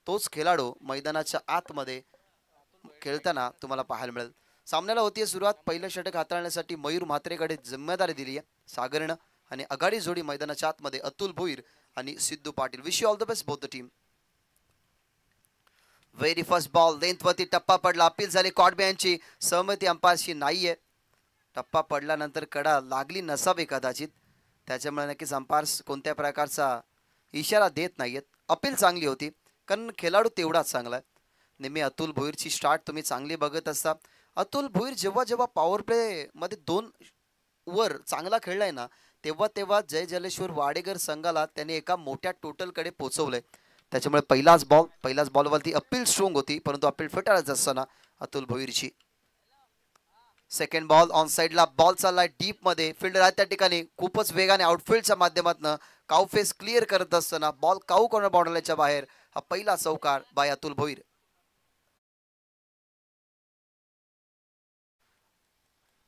तोच खेळाडू मैदानाच्या आतमध्ये खेळताना तुम्हाला पाहायला मिळेल. सामन्याला होतीये सुरुवात. पहिलं षटक हाताळण्यासाठी मयूर म्हात्रेकडे जिम्मेदारी दिली आहे सागरनं आणि आघाडी जोडी मैदानाच्या आतमध्ये अतुल भोईर आणि Siddhu Patil. Wish you all the best both the team. Very first ball लेंथवरती टप्पा पडला. अपील झाली कॉडबे सहमती अंपायरशी नाहीये. टप्पा पडल्यानंतर कडा लागली नसावी कदाचित, त्याच्यामुळे नक्कीच अंपायर्स कोणत्या प्रकारचा इशारा देत नाहीयेत. अपील चांगली होती कारण खेळाडू तेवढाच चांगला आहे. नेहमी अतुल भोईरची स्टार्ट तुम्ही चांगली बघत असता. अतुल भोईर जेव्हा जेव्हा पॉवर प्ले मध्ये 2 वर चांगला खेळलाय ना, तेव्हा तेव्हा जय जलेश्वर वाडेकर संघाला त्याने एका मोठ्या टोटलकडे पोहोचवलंय. त्याच्यामुळे पहिलाच बॉलवरती अपील स्ट्रॉंग होती, परंतु अपील फेटाळत असताना अतुल भोईरची. सेकंड बॉल ऑन साइडला बॉल चाललाय डीप मध्ये. फिल्डर आहे त्या ठिकाणी खूपच वेगाने आउटफील्डच्या माध्यमातून काऊ फेस क्लिअर करत असताना बॉल काऊ कॉर्नर बाउंड्रीच्या बाहेर. हा पहिला चौकार बाय अतुल भोईर.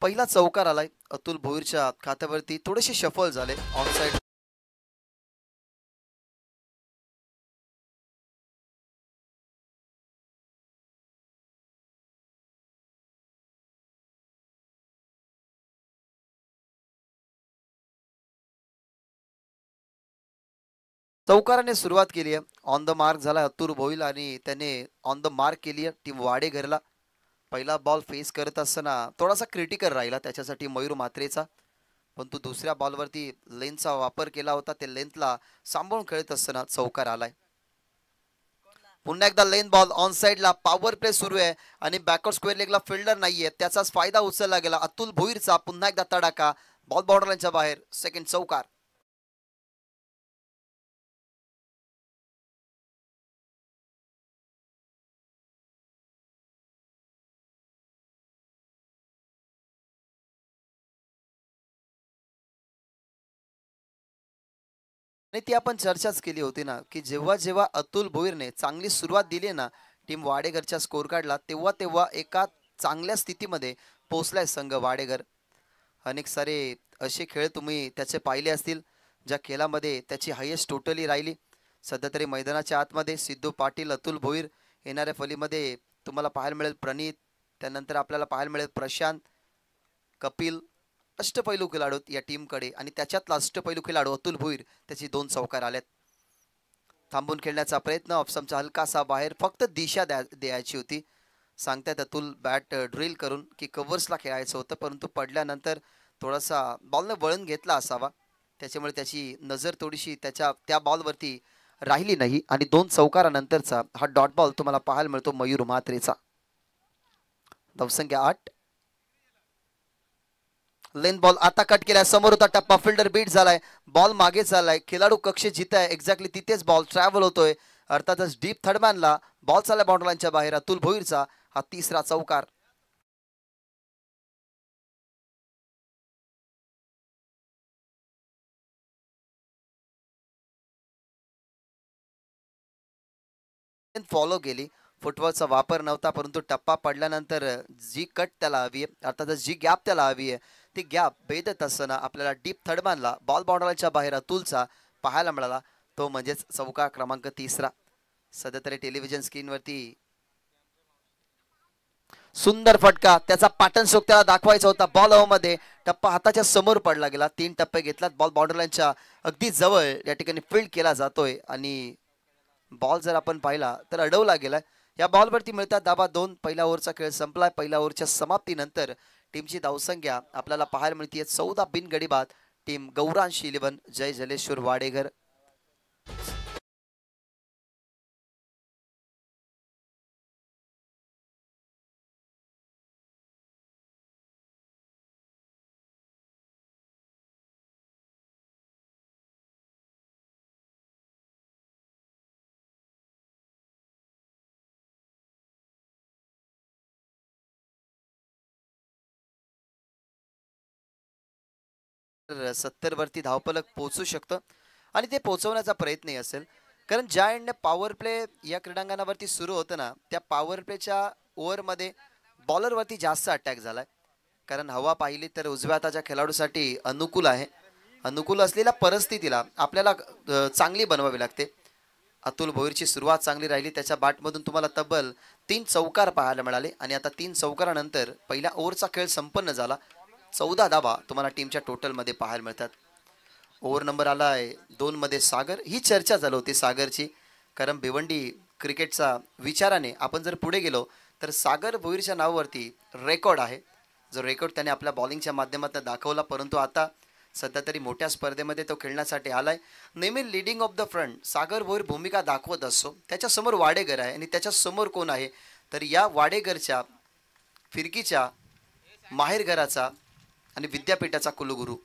पहिला चौकार आलाय अतुल भोईरच्या खात्यावरती. थोडेसे शफल झाले ऑन साइड. चौकाराने सुरुवात केली आहे. ऑन द मार्क झाला अतुल भोईर आणि त्याने ऑन द मार्क केली आहे टीम वाडेघरला. पहिला बॉल फेस करत असताना थोडासा क्रिटिकल राहिला त्याच्यासाठी मयूर म्हात्रेचा, पण तो दुसऱ्या बॉलवरती लेंथचा वापर केला होता. त्या लेंथला सांभाळून खेळत असताना चौकार आलाय. पुन्हा एकदा लेन बॉल ऑन साइडला. पॉवर प्ले सुरू आहे आणि बॅकवर्ड स्क्वेअर लेगला फिल्डर नाहीये, त्याचाच फायदा उचलला गेला. अतुल भोईरचा पुन्हा एकदा तडाखा बॉल बाउंड्रीच्या बाहेर. सेकंड चौकार. आणि ती आपण चर्चाच केली होती ना, की जेव्हा जेव्हा अतुल भोईरने चांगली सुरुवात दिली ना टीम वाडेघरच्या स्कोर कार्डला, तेव्हा तेव्हा एका चांगल्या स्थितीमध्ये पोहोचलाय संघ वाडेघर. अनेक सारे असे खेळ तुम्ही त्याचे पाहिले असतील ज्या खेळामध्ये त्याची हायेस्ट टोटली राहिली. सध्या तरी मैदानाच्या आतमध्ये सिद्धू पाटील, अतुल भोईर, येणाऱ्या फलीमध्ये तुम्हाला पाहायला मिळेल प्रणित, त्यानंतर आपल्याला पाहायला मिळेल प्रशांत, कपिल, अष्टपैलू खेळाडू या टीमकडे आणि त्याच्यातला अष्टपैलू खेळाडू अतुल भोईर. त्याची 2 चौकार आल्यात. थांबून खेळण्याचा प्रयत्न ऑप्शनचा हलकासा बाहेर. फक्त दिशा द्यायची होती. सांगतायत अतुल बॅट ड्रिल करून की कव्हर्सला खेळायचं होतं, परंतु पडल्यानंतर थोडासा बॉलने वळण घेतला असावा, त्याच्यामुळे त्याची नजर थोडीशी त्या बॉलवरती राहिली नाही आणि 2 चौकारानंतरचा हा डॉट बॉल तुम्हाला पाहायला मिळतो मयूर म्हात्रेचा. धावसंख्या 8. लेन बॉल आता कट केलाय. समोर होता टप्पा. फिल्डर बीट झालाय. बॉल मागे चाललाय. खेळाडू कक्षेत जित आहे एक्झॅक्टली तिथेच बॉल ट्रॅव्हल होतोय. अर्थातच डीप थर्डमॅनला बॉल चाललाय बाउंड्रीच्या बाहेर. अतुल भोईरचा हा तिसरा चौकार. फॉलो केली. फुटबॉलचा वापर नव्हता, परंतु टप्पा पडल्यानंतर जी कट त्याला हवी आहे, अर्थातच जी गॅप त्याला हवी आहे, ती गॅप भेदत असताना आपल्याला डीप थर्डमॅनला बॉल बाउंड्रीच्या बाहेर अतुलचा पाहायला मिळाला. तो म्हणजेच चौकार क्रमांक 3. सध्या तरी टेलिव्हिजन स्क्रीनवरती सुंदर फटका. त्याचा पॅटर्न शोक त्याला दाखवायचा होता. बॉल मध्ये टप्पा हाताच्या समोर पडला गेला. 3 टप्पे घेतलात. बॉल बाउंड्रीच्या अगदी जवळ या ठिकाणी फील्ड केला जातोय आणि बॉल जर आपण पाहिला तर अडवला गेलाय. या बॉलवरती मिळतात धाबा 2. पहिल्या ओव्हरचा खेळ संपलाय. पहिल्या ओव्हरच्या समाप्तीनंतर टीमची धावसंख्या आपल्याला पाहायला मिळते 14 बिनगडी बाद. टीम गौरांश 11 जय जलेश्वर वाडेघर. तर 70 वरती धावफलक पोहोचू शकतं आणि ते पोहोचवण्याचा प्रयत्नही असेल, कारण ज्या एंडने पॉवर प्ले या क्रीडांगणावरती सुरू होतं ना, त्या पॉवर प्लेच्या ओव्हरमध्ये बॉलरवरती जास्त अटॅक झालाय. कारण हवा पाहिली तर उजव्या हाताच्या खेळाडूसाठी अनुकूल आहे. अनुकूल असलेल्या परिस्थितीला आपल्याला चांगली बनवावी लागते. अतुल भोईरची सुरुवात चांगली राहिली, त्याच्या बॅटमधून तुम्हाला तब्बल 3 चौकार पाहायला मिळाले आणि आता 3 चौकारानंतर पहिल्या ओव्हरचा खेळ संपन्न झाला. 14 धावा तुम्हाला टीमच्या टोटलमध्ये पाहायला मिळतात. ओव्हर नंबर आलाय 2 मध्ये सागर. ही चर्चा झाली होती सागरची, कारण भिवंडी क्रिकेटचा विचाराने आपण जर पुढे गेलो तर सागर भोईरच्या नावावरती रेकॉर्ड आहे, जो रेकॉर्ड त्याने आपल्या बॉलिंगच्या माध्यमातून दाखवला. परंतु आता सध्या तरी मोठ्या स्पर्धेमध्ये तो खेळण्यासाठी आलाय. नेहमी लिडिंग ऑफ द फ्रंट सागर भोईर भूमिका दाखवत असतो. त्याच्यासमोर वाडेकर आहे आणि त्याच्यासमोर कोण आहे तर या वाडेकरच्या फिरकीच्या माहेरघराचा आणि विद्यापीठाचा कुलगुरू.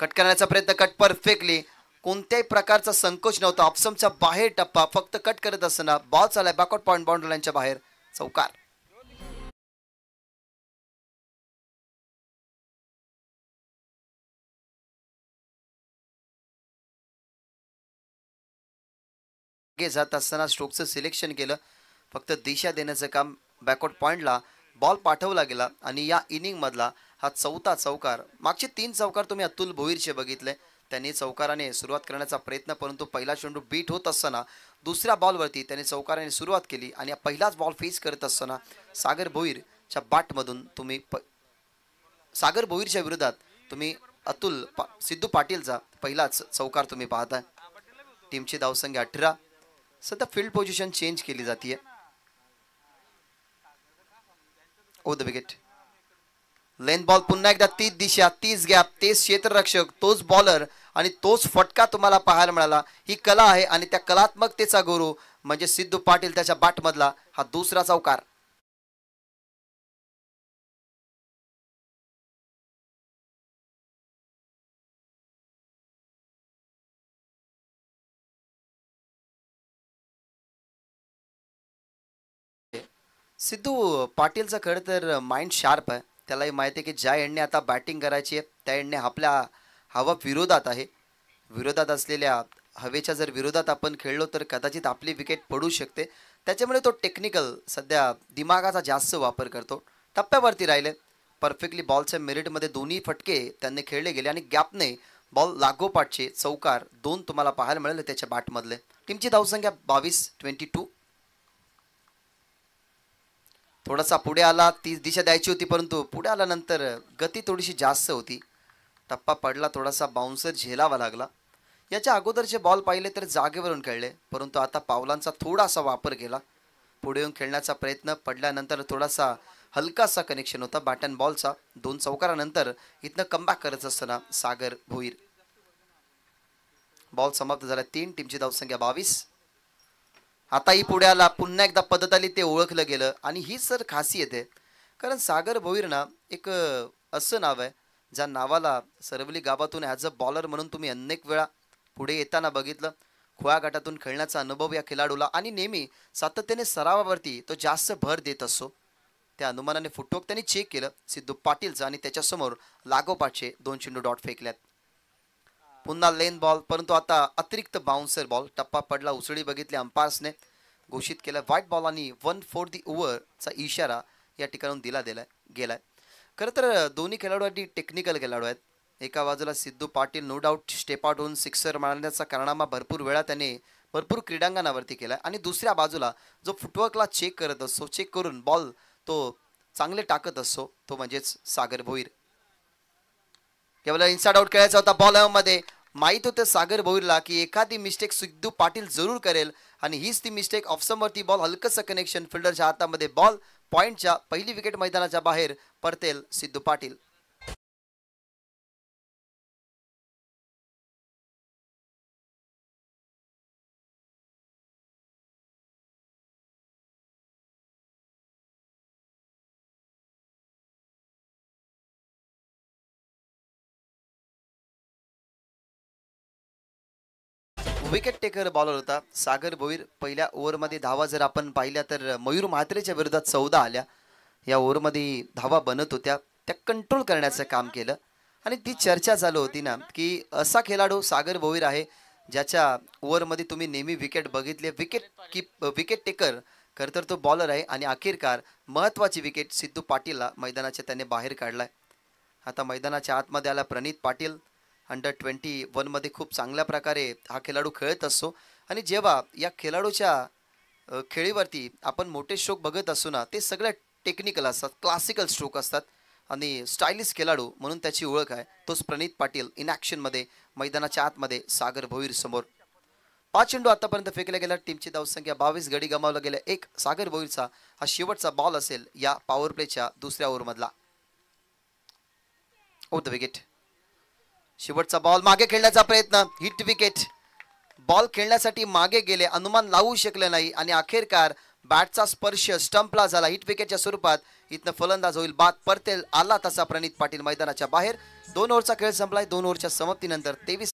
कट करण्याचा प्रयत्न, कट परफेक्टली, कोणत्याही प्रकारचा संकोच नव्हता. ऑप्शनच्या बाहेर टप्पा, फक्त कट करत असताना बॉल चालाय बॅकआउट पॉइंट बाउंड्री लाईनच्या बाहेर, चौकार. जात असताना स्ट्रोकचं सिलेक्शन केलं, फक्त दिशा देण्याचं काम. बॅकआउट पॉइंटला बॉल पाठवला गेला आणि या इनिंग मधला हा 4था चौकार. मागचे 3 चौकार तुम्ही अतुल भोईरचे बघितले, त्यांनी चौकाराने सुरुवात करण्याचा प्रयत्न, परंतु पहिला चेंडू बीट होत असताना दुसऱ्या बॉलवरती त्याने चौकाराने सुरुवात केली आणि पहिलाच बॉल फेस करत असताना सागर भोईरच्या बॅटमधून तुम्ही सागर भोईरच्या विरोधात तुम्ही सिद्धू पाटीलचा पहिलाच चौकार तुम्ही पाहताय. टीमची धावसंख्या 18. सध्या फील्ड पोझिशन चेंज केली जाते. ओ द विकेट. लेन बॉल, पुन्हा एकदा तीच दिशा, तीच गॅप, तेच क्षेत्ररक्षक, तोच बॉलर आणि तोच फटका तुम्हाला पाहायला मिळाला. ही कला आहे आणि त्या कलात्मकतेचा गुरु म्हणजे सिद्धू पाटील. त्याच्या बॅटमधला हा दुसरा चौकार. सिद्धू पाटीलचं खरं तर माइंड शार्प आहे. त्यालाही माहिती आहे की ज्या एंडने आता बॅटिंग करायची आहे त्या एंडने आपल्या हवा विरोधात आहे. विरोधात असलेल्या हवेच्या जर विरोधात आपण खेळलो तर कदाचित आपली विकेट पडू शकते. त्याच्यामुळे तो टेक्निकल सध्या दिमागाचा जास्त वापर करतो. टप्प्यावरती राहिले परफेक्टली. बॉलच्या मेरिटमध्ये दोन्ही फटके त्यांनी खेळले गेले आणि गॅपने बॉल लागोपाठचे चौकार 2 तुम्हाला पाहायला मिळाले त्याच्या बॅटमधले. टीमची धावसंख्या 22-22. थोडासा पुढे आला, तीच दिशा द्यायची होती, परंतु पुढे आल्यानंतर गती थोडीशी जास्त होती. टप्पा पडला, थोडासा बाउन्सर झेलावा लागला. याच्या अगोदरचे बॉल पाहिले तर जागेवरून खेळले, परंतु आता पावलांचा थोडासा वापर केला. पुढे येऊन खेळण्याचा प्रयत्न, पडल्यानंतर थोडासा हलकासा कनेक्शन होता बॅट अँड बॉलचा. 2 चौकारानंतर इथनं कमबॅक करत असताना सागर भोईर. बॉल समाप्त झाला 3. टीमची धावसंख्या 22. आताही पुढे आला, पुन्हा एकदा पद्धत आली, ते ओळखलं गेलं आणि ही सर खासियत आहे. कारण सागर भोईर ना एक असं नाव आहे ज्या नावाला सरवली गावातून ॲज अ बॉलर म्हणून तुम्ही अनेक वेळा पुढे येताना बघितलं. खोया गटातून खेळण्याचा अनुभव या खेळाडूला आणि नेहमी सातत्याने सरावावरती तो जास्त भर देत असतो. त्या अनुमानाने फुटवर्क त्यांनी चेक केलं सिद्धू पाटीलचं आणि त्याच्यासमोर लागोपाठचे 2 चेंडू डॉट फेकल्यात. पुन्हा लेन बॉल, परंतु आता अतिरिक्त बाउन्सर बॉल. टप्पा पडला, उसळी बघितली, अंपायर्सने घोषित केलं व्हाईट बॉल आणि 1 फॉर दी ओव्हरचा इशारा या ठिकाणून दिला गेलाय. खरं तर दोन्ही खेळाडू टेक्निकल खेळाडू आहेत. एका बाजूला Siddhu Patil no doubt step out होऊन सिक्सर मारण्याचा कारनामा भरपूर वेळा त्याने भरपूर क्रीडांगणावरती केलाय आणि दुसऱ्या बाजूला जो फुटवर्कला चेक करत असतो, चेक करून बॉल तो चांगले टाकत असतो, तो म्हणजेच सागर भोईर. केवळ इनसाइड आउट खेळायचा होता बॉल मध्ये. माहित होतं सागर भोईरला की एखादी मिस्टेक सिद्धू पाटील जरूर करेल आणि हीच ती मिस्टेक. ऑफसमवरती बॉल, हलकंसं कनेक्शन, फिल्डरच्या हातामध्ये बॉल. पॉइंटच्या पहिली विकेट मैदानाच्या बाहेर परतेल Siddhu Patil. Wicket taker bowler होता सागर भोईर. पहिल्या ओव्हरमध्ये धावा जर आपण पाहिल्या तर मयूर म्हात्रेच्या विरोधात 14 आल्या. या ओव्हरमध्ये धावा बनत होत्या, त्या कंट्रोल करण्याचं काम केलं आणि ती चर्चा चालू होती ना की असा खेळाडू सागर भोईर आहे ज्याच्या ओव्हरमध्ये तुम्ही नेहमी विकेट बघितले. विकेट टेकर खरं तर तो बॉलर आहे आणि अखेरकार महत्त्वाची विकेट सिद्धू पाटीलला मैदानाच्या त्याने बाहेर काढलाय. आता मैदानाच्या आतमध्ये आला प्रणित पाटील. अंडर 21 मध्ये खूप चांगल्या प्रकारे हा खेळाडू खेळत असतो आणि जेव्हा या खेळाडूच्या खेळीवरती आपण मोठे स्ट्रोक बघत असू ना, ते सगळे टेक्निकल असतात, क्लासिकल स्ट्रोक असतात आणि स्टायलिश खेळाडू म्हणून त्याची ओळख आहे. तोच प्रणित पाटील इन ॲक्शनमध्ये मैदानाच्या आतमध्ये सागर भोईर समोर. 5 चेंडू आतापर्यंत फेकल्या गेल्या. टीमची धावसंख्या 22, गडी गमावला गेल्या एक. सागर भोईरचा हा शेवटचा बॉल असेल या पॉवर प्लेच्या दुसऱ्या ओव्हरमधला. Over the wicket. शेवटचा बॉल मागे खेळण्याचा प्रयत्न, हिट विकेट. बॉल खेळण्यासाठी मागे गेले, अनुमान लावू शकले नाही आणि अखेरकार बॅटचा स्पर्श स्टंपला झाला. हिट विकेटच्या स्वरूपात इथनं फलंदाज होईल बाद. परतेल आला तसा प्रणित पाटील मैदानाच्या बाहेर. 2 ओव्हरचा खेळ संपलाय. 2 ओव्हरच्या समाप्तीनंतर 23.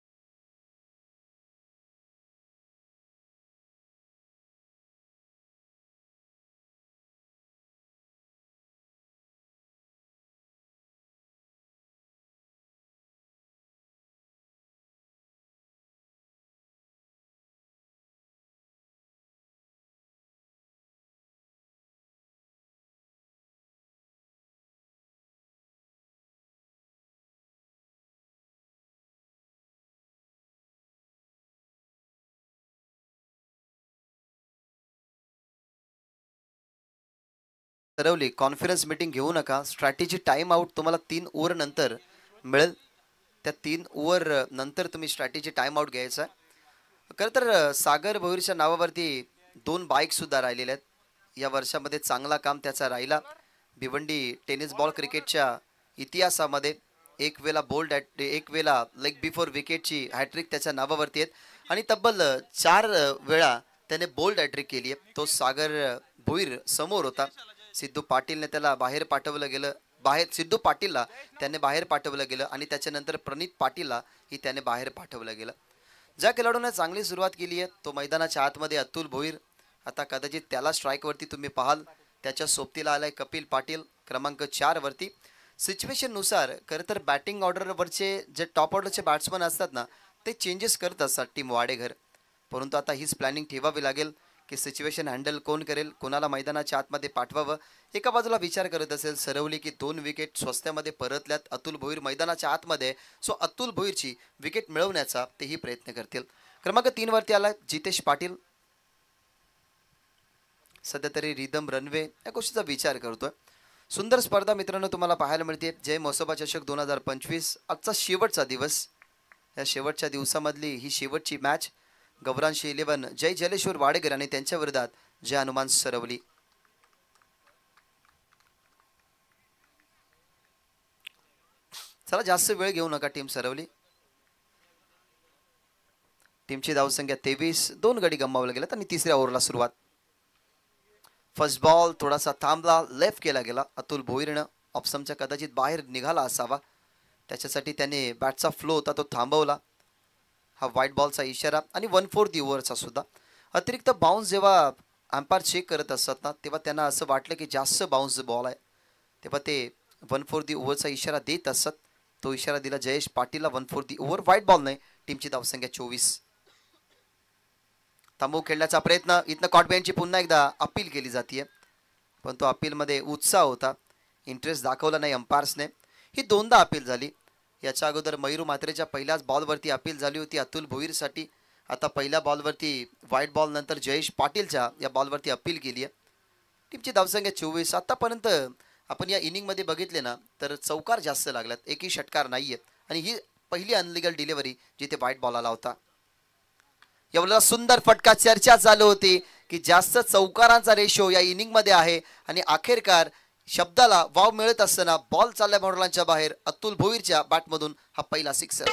ठरवली कॉन्फरन्स मीटिंग घेऊ नका. स्ट्रॅटेजी टाइम आउट तुम्हाला 3 ओव्हर नंतर मिळेल. त्या 3 ओव्हर नंतर तुम्ही स्ट्रॅटेजी टाइम आउट घ्यायचा. खरं तर सागर भोईरच्या नावावरती 2 बाईक सुद्धा राहिलेल्या आहेत. या वर्षामध्ये चांगला काम त्याचा राहिला. भिवंडी टेनिस बॉल क्रिकेटच्या इतिहासामध्ये एक वेळा बोल्ड एक वेळा लेग बिफोर विकेटची हॅट्रिक त्याच्या नावावरती आहेत आणि तब्बल 4 वेळा त्याने बोल्ड हॅट्रिक केली आहे. तो सागर भोईर समोर होता. सिद्धू पाटीलने त्याला बाहेर पाठवलं गेलं. सिद्धू पाटीलला त्याने बाहेर पाठवलं गेलं आणि त्याच्यानंतर प्रणित पाटीलला ही त्याने बाहेर पाठवलं गेलं. ज्या खेळाडूने चांगली सुरुवात केली आहे तो मैदानाच्या आतमध्ये अतुल भोईर. आता कदाचित त्याला स्ट्राईकवरती तुम्ही पाहाल. त्याच्या सोबतीला आलाय कपिल पाटील क्रमांक 4 वरती. सिच्युएशननुसार खरं तर बॅटिंग ऑर्डरवरचे जे टॉप ऑर्डरचे बॅट्समन असतात ना ते चेंजेस करत असतात टीम वाडेघर. परंतु आता हीच प्लॅनिंग ठेवावी लागेल की सिच्युएशन हँडल कोण करेल, कोणाला मैदानाच्या आतमध्ये पाठवावं. एका बाजूला विचार करत असेल सरवली की 2 विकेट स्वस्त्यामध्ये परतल्यात. अतुल भोईर मैदानाच्या आतमध्ये. सो अतुल भोईरची विकेट मिळवण्याचा तेही प्रयत्न करतील. क्रमांक 3 वरती आलाय जितेश पाटील. सध्या तरी रिदम रनवे या गोष्टीचा विचार करतोय. सुंदर स्पर्धा मित्रांनो तुम्हाला पाहायला मिळते. जय मोसोबा चषक 2025 आजचा शेवटचा दिवस. या शेवटच्या दिवसामधली ही शेवटची मॅच. गौरांशी 11 जय जलेश्वर वाडेकर आणि त्यांच्या विरोधात जय हनुमान सरवली. चला जास्त वेळ घेऊ नका टीम सरवली. टीमची धावसंख्या 23. 2 गडी गमावले गेल्यात आणि तिसऱ्या ओव्हरला सुरुवात. फर्स्ट बॉल थोडासा थांबला, लेफ्ट केला गेला. अतुल भोईरनं ऑप्शनच्या कदाचित बाहेर निघाला असावा. त्याच्यासाठी त्याने बॅटचा फ्लो होता तो थांबवला. हा व्हाईट बॉलचा इशारा आणि 1/4 ओव्हरचा सुद्धा. अतिरिक्त बाउन्स जेव्हा अंपायर चेक करत असतात ना तेव्हा त्यांना असं वाटलं की जास्त बाउन्स बॉल आहे तेव्हा ते 1/4 ओव्हरचा इशारा देत असतात. तो इशारा दिला जयेश पाटीलला. 1/4 ओव्हर व्हाईट बॉल नाही. टीमची धावसंख्या 24. थांबवून खेळण्याचा प्रयत्न. इथनं कॉटबॅनची पुन्हा एकदा अपील केली जाते पण तो अपीलमध्ये उत्साह होता. इंटरेस्ट दाखवला नाही अंपायर्सने. ही 2दा अपील झाली. याच्या अगोदर मयूर म्हात्रेच्या पहिल्याच बॉलवरती अपील झाली होती अतुल भोईरसाठी. आता पहिल्या बॉलवरती व्हाईट बॉल नंतर जयेश पाटीलच्या या बॉलवरती अपील केली आहे. टीमची धावसंख्या 24. आतापर्यंत आपण या इनिंगमध्ये बघितले ना तर चौकार जास्त लागल्यात. एकही षटकार नाहीये आणि ही पहिली अनलिगल डिलिव्हरी जिथे व्हाईट बॉल आला होता. एवढा सुंदर फटका. चर्चा चालू होती की जास्त चौकारांचा रेशो या इनिंगमध्ये आहे आणि अखेरकार शब्दाला वाव मिळत असताना बॉल चालल्या बाउंड्रीच्या बाहेर. अतुल भोईरच्या बॅटमधून हा पहिला सिक्सर.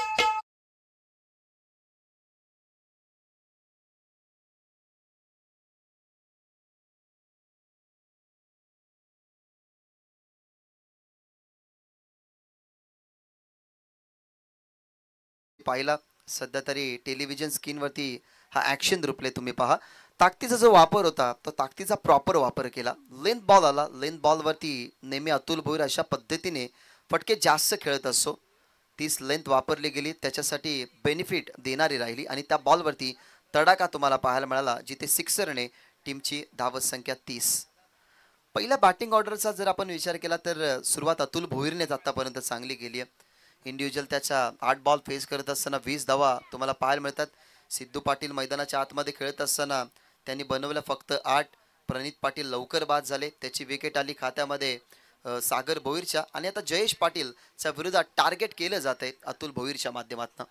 पाहिला सध्या तरी टेलिव्हिजन स्क्रीनवरती हा ॲक्शन रिप्ले तुम्ही पहा. ताकदीचा जो वापर होता तो ताकदीचा प्रॉपर वापर केला. लेंथ बॉल आला. लेंथ बॉलवरती नेहमी अतुल भोईर अशा पद्धतीने फटके जास्त खेळत असतो. तीच लेंथ वापरली गेली त्याच्यासाठी बेनिफिट देणारी राहिली आणि त्या बॉलवरती तडाखा तुम्हाला पाहायला मिळाला जिथे सिक्सरने टीमची धावत संख्या 30. पहिल्या बॅटिंग ऑर्डरचा जर आपण विचार केला तर सुरुवात अतुल भोईरनेच आतापर्यंत चांगली केली आहे. इंडिव्हिज्युअल त्याच्या 8 बॉल फेस करत असताना 20 धावा तुम्हाला पाहायला मिळतात. सिद्धू पाटील मैदानाच्या आतमध्ये खेळत असताना त्यांनी बनवलं फक्त 8. प्रणित पाटील लवकर बाद झाले, त्याची विकेट आली खात्यामध्ये सागर भोईरच्या. आणि आता जयेश पाटीलच्या विरोधात टार्गेट केलं जात आहे अतुल भोईरच्या माध्यमातून.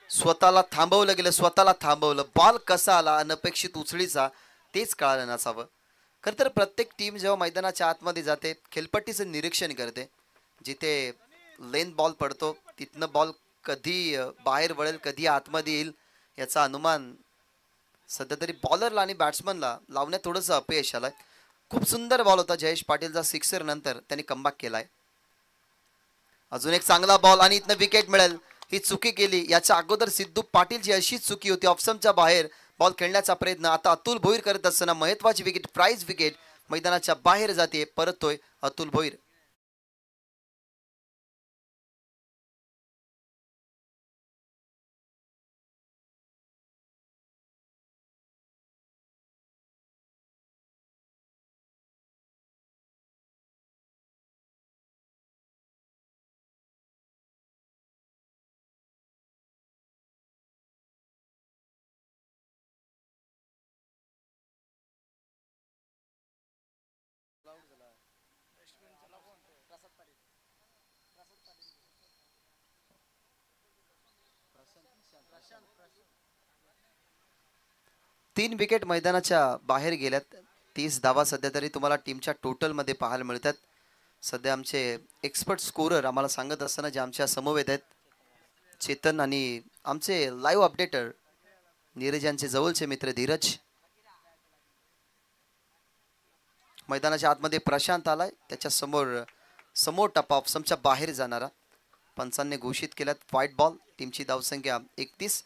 स्वतःला थांबवलं गेलं, स्वतःला थांबवलं. बॉल कसा आला अनपेक्षित उचळीचा तेच कळालं नसावं. खरं तर प्रत्येक टीम जेव्हा मैदानाच्या आतमध्ये जाते खेळपट्टीचं निरीक्षण करते. जिथे लेन बॉल पडतो तिथनं बॉल कधी बाहेर वळेल कधी आतमध्ये येईल याचा अनुमान सध्या तरी बॉलरला आणि बॅट्समनला लावण्यात थोडंसं अपयश आलंय. खूप सुंदर बॉल होता जयेश पाटीलचा सिक्सर, नंतर त्यांनी कमबॅक केलाय. अजून एक चांगला बॉल आणि इथनं विकेट मिळेल. ही चुकी केली, याच्या अगोदर सिद्धू पाटीलची अशीच चुकी होती, ऑप्शनच्या बाहेर बॉल खेळण्याचा प्रयत्न. आता अतुल भोईर करत असताना महत्वाची विकेट, प्राइज विकेट मैदानाच्या बाहेर जाते, परततोय अतुल भोईर. तीन विकेट मैदानाच्या बाहेर गेल्यात. 30 धावा सध्या तरी तुम्हाला टीमच्या टोटलमध्ये पाहायला मिळतात. सध्या आमचे एक्सपर्ट स्कोरर आम्हाला सांगत असताना जे आमच्या समवेत आहेत चेतन आणि आमचे लाईव्ह अपडेटर नीरज यांचे जवळचे मित्र धीरज. मैदानाच्या आतमध्ये प्रशांत आलाय, त्याच्या समोर टप्पा ऑप्शनच्या बाहेर जाणारा. पंचांनी घोषित केल्यात व्हाईट बॉल. टीमची धावसंख्या 31.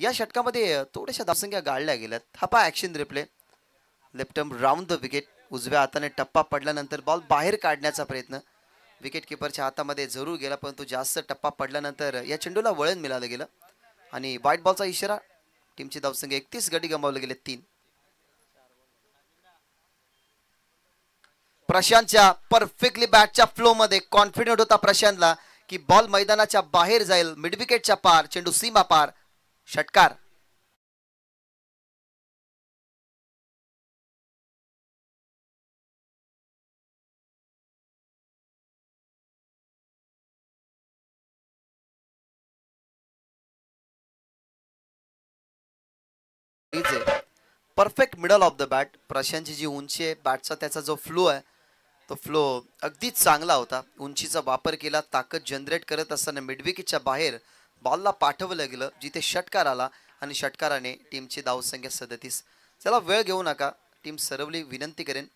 या षटकामध्ये थोड्याशा धावसंख्या गाळल्या गेल्यात. हा पहा action replay. Left arm round the wicket. उजव्या हाताने टप्पा पडल्यानंतर बॉल बाहेर काढण्याचा प्रयत्न विकेट किपरच्या हातामध्ये जरूर गेला, परंतु जास्त टप्पा पडल्यानंतर या चेंडूला वळण मिळालं गेलं आणि व्हाईट बॉलचा इशारा. टीमची धावसंख्या 31, गडी गमावले गेले 3. प्रशांतच्या परफेक्टली बॅटच्या फ्लो मध्ये कॉन्फिडंट होता प्रशांतला की बॉल मैदानाच्या बाहेर जाईल, मिड विकेटच्या पार, चेंडू सीमा पार, षटकार. Perfect middle of the bat. प्रशांतची जी उंची आहे, बॅटचा त्याचा जो फ्लो आहे तो फ्लो अगदीच चांगला होता. उंचीचा वापर केला, ताकद जनरेट करत असताना मिडविकेटच्या बाहेर बॉलला पाठवलं गेलं, जिथे षटकार आला आणि षटकाराने टीमची धावसंख्या 37. चला वेळ घेऊ नका, टीम सर्वली विनंती करेन.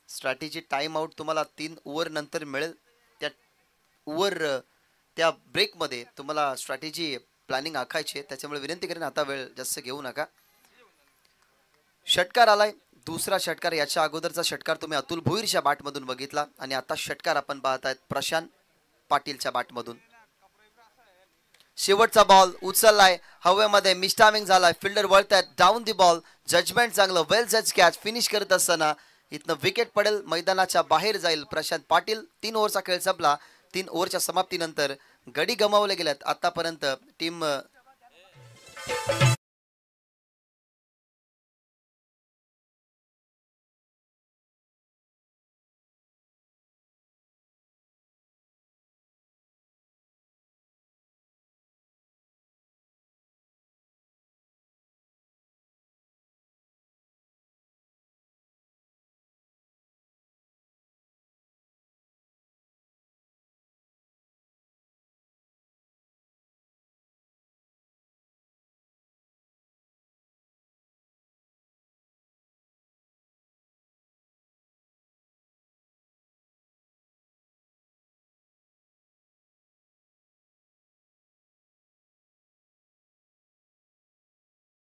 स्ट्रॅटेजी टाइम आउट तुम्हाला 3 ओव्हर नंतर मिळेल. त्या ओव्हर त्या ब्रेकमध्ये तुम्हाला स्ट्रॅटेजी प्लॅनिंग आखायची, त्याच्यामुळे विनंती करेन आता वेळ जास्त घेऊ नका. षटकार आलाय, दुसरा षटकार. याच्या अगोदरचा षटकार तुम्ही अतुल भोईरच्या बॅटमधून बघितला आणि आता षटकार आपण पाहतायत प्रशांत पाटीलच्या बॅटमधून. शेवटचा बॉल उचललाय, हवेमध्ये मिस्टामिंग झालाय, फिल्डर वळतायत, डाऊन दी बॉल, जजमेंट चांगलं, वेल जज कॅच. फिनिश करत असताना इथनं विकेट पडेल, मैदानाच्या बाहेर जाईल प्रशांत पाटील. 3 ओव्हरचा खेळ संपला. 3 ओव्हरच्या समाप्तीनंतर गडी गमावले गेल्यात. आतापर्यंत टीम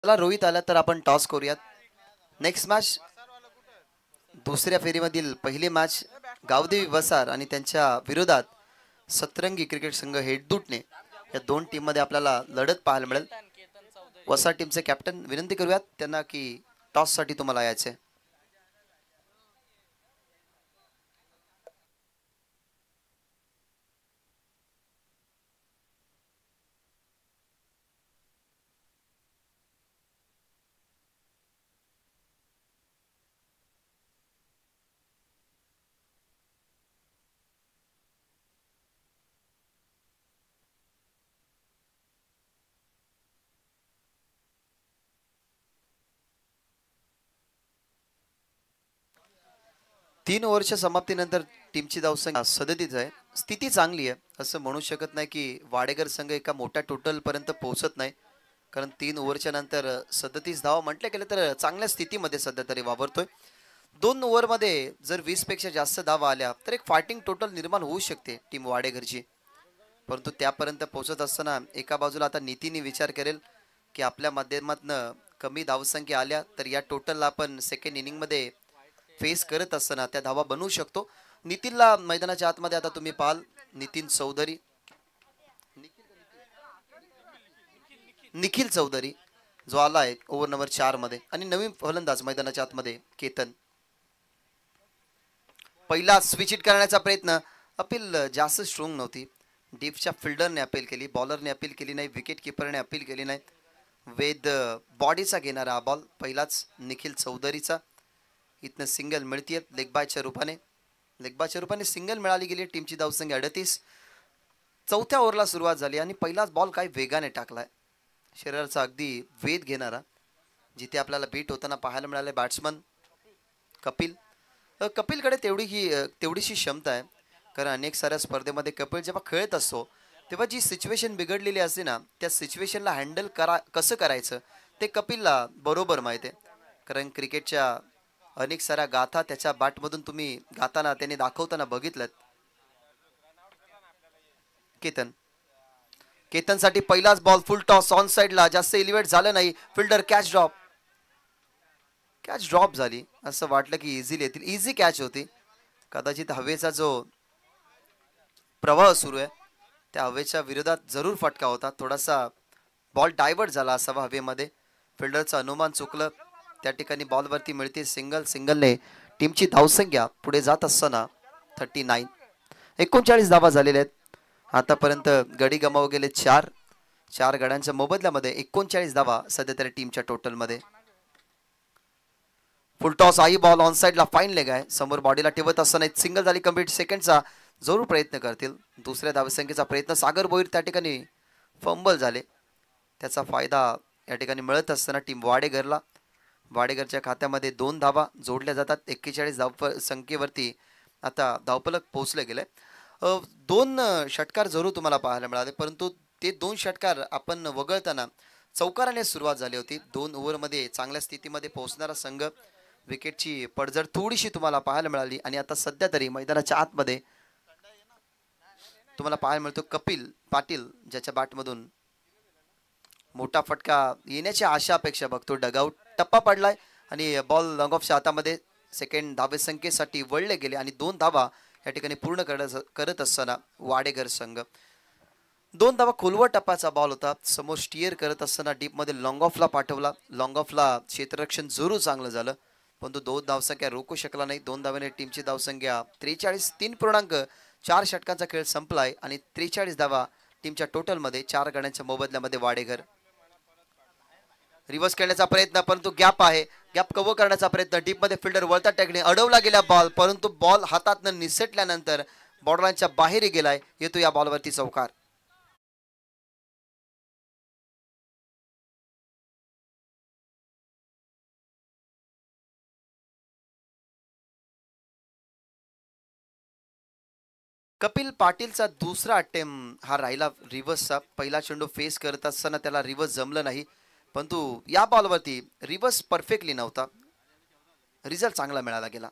रोहित आला तर आपण टॉस करूयात. नेक्स्ट मॅच दुसऱ्या फेरीमधील पहिली मॅच गावदेवी वसार आणि त्यांच्या विरोधात सतरंगी क्रिकेट संघ हेडदूटने, या 2 टीम मध्ये आपल्याला लढत पाहायला मिळेल. वसार टीमचे कॅप्टन विनंती करूयात त्यांना की टॉस साठी तुम्हाला यायचे. 3 ओव्हरच्या समाप्तीनंतर टीमची धावसंख्या 37 आहे. स्थिती चांगली आहे असं म्हणू शकत नाही की वाडेकर संघ एका मोठ्या टोटल पर्यंत पोहोचत नाही, कारण 3 ओव्हरच्या नंतर 37 धावा म्हटलं गेलं तर चांगल्या स्थितीमध्ये सध्या तरी वावरतोय. 2 ओव्हरमध्ये जर 20 पेक्षा जास्त धावा आल्या तर एक फायटिंग टोटल निर्माण होऊ शकते टीम वाडेघरची. परंतु त्यापर्यंत पोहोचत असताना एका बाजूला आता नितीने विचार करेल की आपल्या माध्यमातनं कमी धावसंख्या आल्या तर या टोटलला आपण सेकंड इनिंगमध्ये फेस करत असताना त्या धावा बनवू शकतो. नितीनला मैदानाच्या आतमध्ये आता तुम्ही पाहाल, नितीन चौधरी, निखिल चौधरी जो आला आहे ओव्हर नंबर 4 मध्ये, आणि नवीन फलंदाज मैदानाच्या आतमध्ये केतन. पहिला स्विच हिट करण्याचा प्रयत्न, अपील जास्त स्ट्रॉंग नव्हती. डीपच्या फिल्डरने अपील केली, बॉलरने अपील केली नाही, विकेट किपरने अपील केली नाही. वेद बॉडीचा घेणारा हा बॉल पहिलाच निखिल चौधरीचा. इथनं सिंगल मिळतीये लेगबायच्या रूपाने सिंगल मिळाली गेली. टीमची धावसंख्या 38. चौथ्या ओव्हरला सुरुवात झाली आणि पहिलाच बॉल काही वेगाने टाकलाय, शरीराचा अगदी वेध घेणारा, जिथे आपल्याला बीट होताना पाहायला मिळाले बॅट्समन कपिल. कपिलकडे तेवढीशी क्षमता आहे, कारण अनेक साऱ्या स्पर्धेमध्ये कपिल जेव्हा खेळत असतो तेव्हा जी सिच्युएशन बिघडलेली असते ना, त्या सिच्युएशनला हँडल कसं करायचं ते कपिलला बरोबर माहिती आहे. कारण क्रिकेटच्या अनेक साऱ्या गाथा त्याच्या बॅटमधून तुम्ही गाताना त्याने दाखवताना बघितलं. केतनसाठी पहिलाच बॉल फुल टॉस ऑन साइडला, जास्त एलिव्हेट झालं नाही. फिल्डर कॅच ड्रॉप झाली, असं वाटलं की इझिली येतील. इझी कॅच होती, कदाचित हवेचा जो प्रवाह सुरू आहे त्या हवेच्या विरोधात जरूर फटका होता. थोडासा बॉल डायव्हर्ट झाला असावा हवेमध्ये, फिल्डरचं अनुमान चुकलं. त्या ठिकाणी बॉलवरती मिळते सिंगलने टीमची धावसंख्या पुढे जात असताना 39. 39 धावा झालेल्या आहेत आतापर्यंत. गडी गमाव गेले 4 गड्यांच्या मोबदल्यामध्ये 39 धावा सध्या तरी टीमच्या टोटलमध्ये. फुल टॉस, आई बॉल ऑन साइडला, फाईन लेग आहे. समोर बॉडीला ठेवत असताना सिंगल झाली कंप्लीट. सेकंडचा जरूर प्रयत्न करतील. दुसऱ्या धावसंख्येचा प्रयत्न, सागर भोईर त्या ठिकाणी फंबल झाले, त्याचा फायदा या ठिकाणी मिळत असताना टीम वाडेघरच्या खात्यामध्ये 2 धावा जोडल्या जातात. 41 संख्येवरती आता धावफलक पोहोचले गेले. 2 षटकार जरूर तुम्हाला पाहायला मिळाले, परंतु ते 2 षटकार आपण वगळताना चौकाराने सुरुवात झाली होती. 2 ओव्हरमध्ये चांगल्या स्थितीमध्ये पोहोचणारा संघ, विकेटची पडझड थोडीशी तुम्हाला पाहायला मिळाली. आणि आता सध्या तरी मैदानाच्या आतमध्ये तुम्हाला पाहायला मिळतो कपिल पाटील, ज्याच्या बॅटमधून मोठा फटका येण्याची आशा अपेक्षा बघतो. डगआउट टप्पा पडलाय आणि बॉल लॉंग ऑफच्या हातामध्ये. सेकंड धावे संख्येसाठी वळले गेले आणि 2 धावा या ठिकाणी पूर्ण करत असताना वाडेघर संघ. 2 धावा खोलवर टप्प्याचा बॉल होता, समोर स्टिअर करत असताना डीपमध्ये लॉंग ऑफला पाठवला. लॉंग ऑफला क्षेत्ररक्षण जरूर चांगलं झालं, परंतु 2 धावसंख्या रोखू शकला नाही. 2 धाव्याने टीमची धावसंख्या 43. 3.4 षटकांचा खेळ संपलाय आणि 43 धावा टीमच्या टोटलमध्ये. 4 गड्यांच्या मोबदल्यामध्ये वाडेघर. रिव्हर्स खेळण्याचा प्रयत्न, परंतु गॅप आहे, गॅप कव्हर करण्याचा प्रयत्न. डीपमध्ये फिल्डर वळता टेकणे, अडवला गेला बॉल, परंतु बॉल हातातनं निसटल्यानंतर बॉर्डरलाईनच्या बाहेर गेलाय. येतो या बॉलवरती चौकार. कपिल पाटीलचा दुसरा अटेम्प्ट हा राहिला रिव्हर्सचा. पहिला चेंडू फेस करत असताना त्याला रिव्हर्स जमलं नाही, परंतु या बॉलवरती रिव्हर्स परफेक्टली नव्हता, रिझल्ट चांगला मिळाला गेला.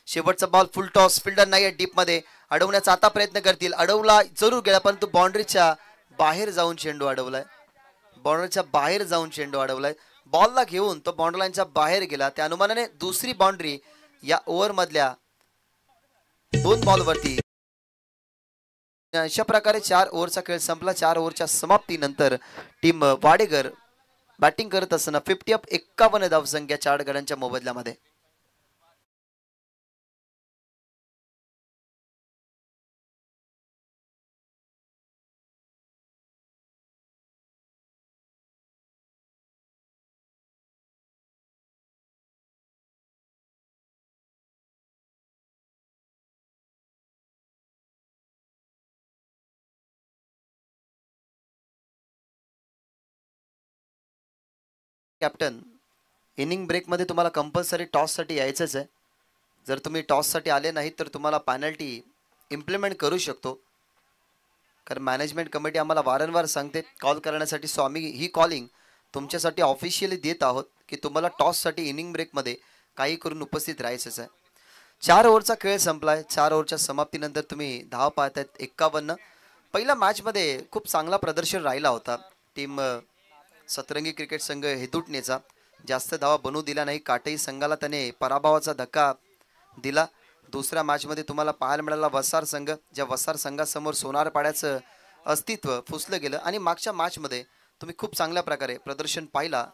शेवटचा बॉल फुल टॉस, फिल्डर नाही डीपमध्ये, अडवण्याचा आता प्रयत्न करतील. अडवला जरूर गेला, परंतु बाउंड्रीच्या बाहेर जाऊन चेंडू अडवलाय. बॉलला घेऊन तो बाउंड्रीलाईनच्या बाहेर गेला. त्या अनुमानाने दुसरी बाउंड्री या ओव्हर मधल्या 2 बॉलवरती. अशा प्रकारे 4 ओव्हरचा खेळ संपला. 4 ओव्हरच्या समाप्तीनंतर टीम वाडेघर बॅटिंग करत असताना 50 अप 51 धावसंख्या 4 गड्यांच्या मोबदल्यामध्ये. कॅप्टन, इनिंग ब्रेक मध्ये तुम्हाला कंपल्सरी टॉस साठी यायचंच आहे. जर तुम्ही टॉससाठी आले नाही तर तुम्हाला पेनल्टी इम्प्लिमेंट करू शकतो, कारण मॅनेजमेंट कमिटी आम्हाला वारंवार सांगते कॉल करण्यासाठी. सो आम्ही ही कॉलिंग तुमच्यासाठी ऑफिशियली देत आहोत की तुम्हाला टॉससाठी इनिंग ब्रेकमध्ये काही करून उपस्थित राहायचंच आहे. 4 ओव्हरचा खेळ संपलाय. 4 ओव्हरच्या समाप्तीनंतर तुम्ही धाव पाहतायत 51. पहिल्या मॅचमध्ये खूप चांगला प्रदर्शन राहिला होता टीम सतरंगी क्रिकेट संघ हेतुटणेचा. जास्त धावा बनवू दिला नाही. काटई संघाला त्याने पराभवाचा धक्का दिला. दुसऱ्या मॅचमध्ये तुम्हाला पाहायला मिळाला वसार संघ, ज्या वसार संघासमोर सोनार पाड्याचं अस्तित्व फुसलं गेलं. आणि मागच्या मॅचमध्ये तुम्ही खूप चांगल्या प्रकारे प्रदर्शन पाहिला.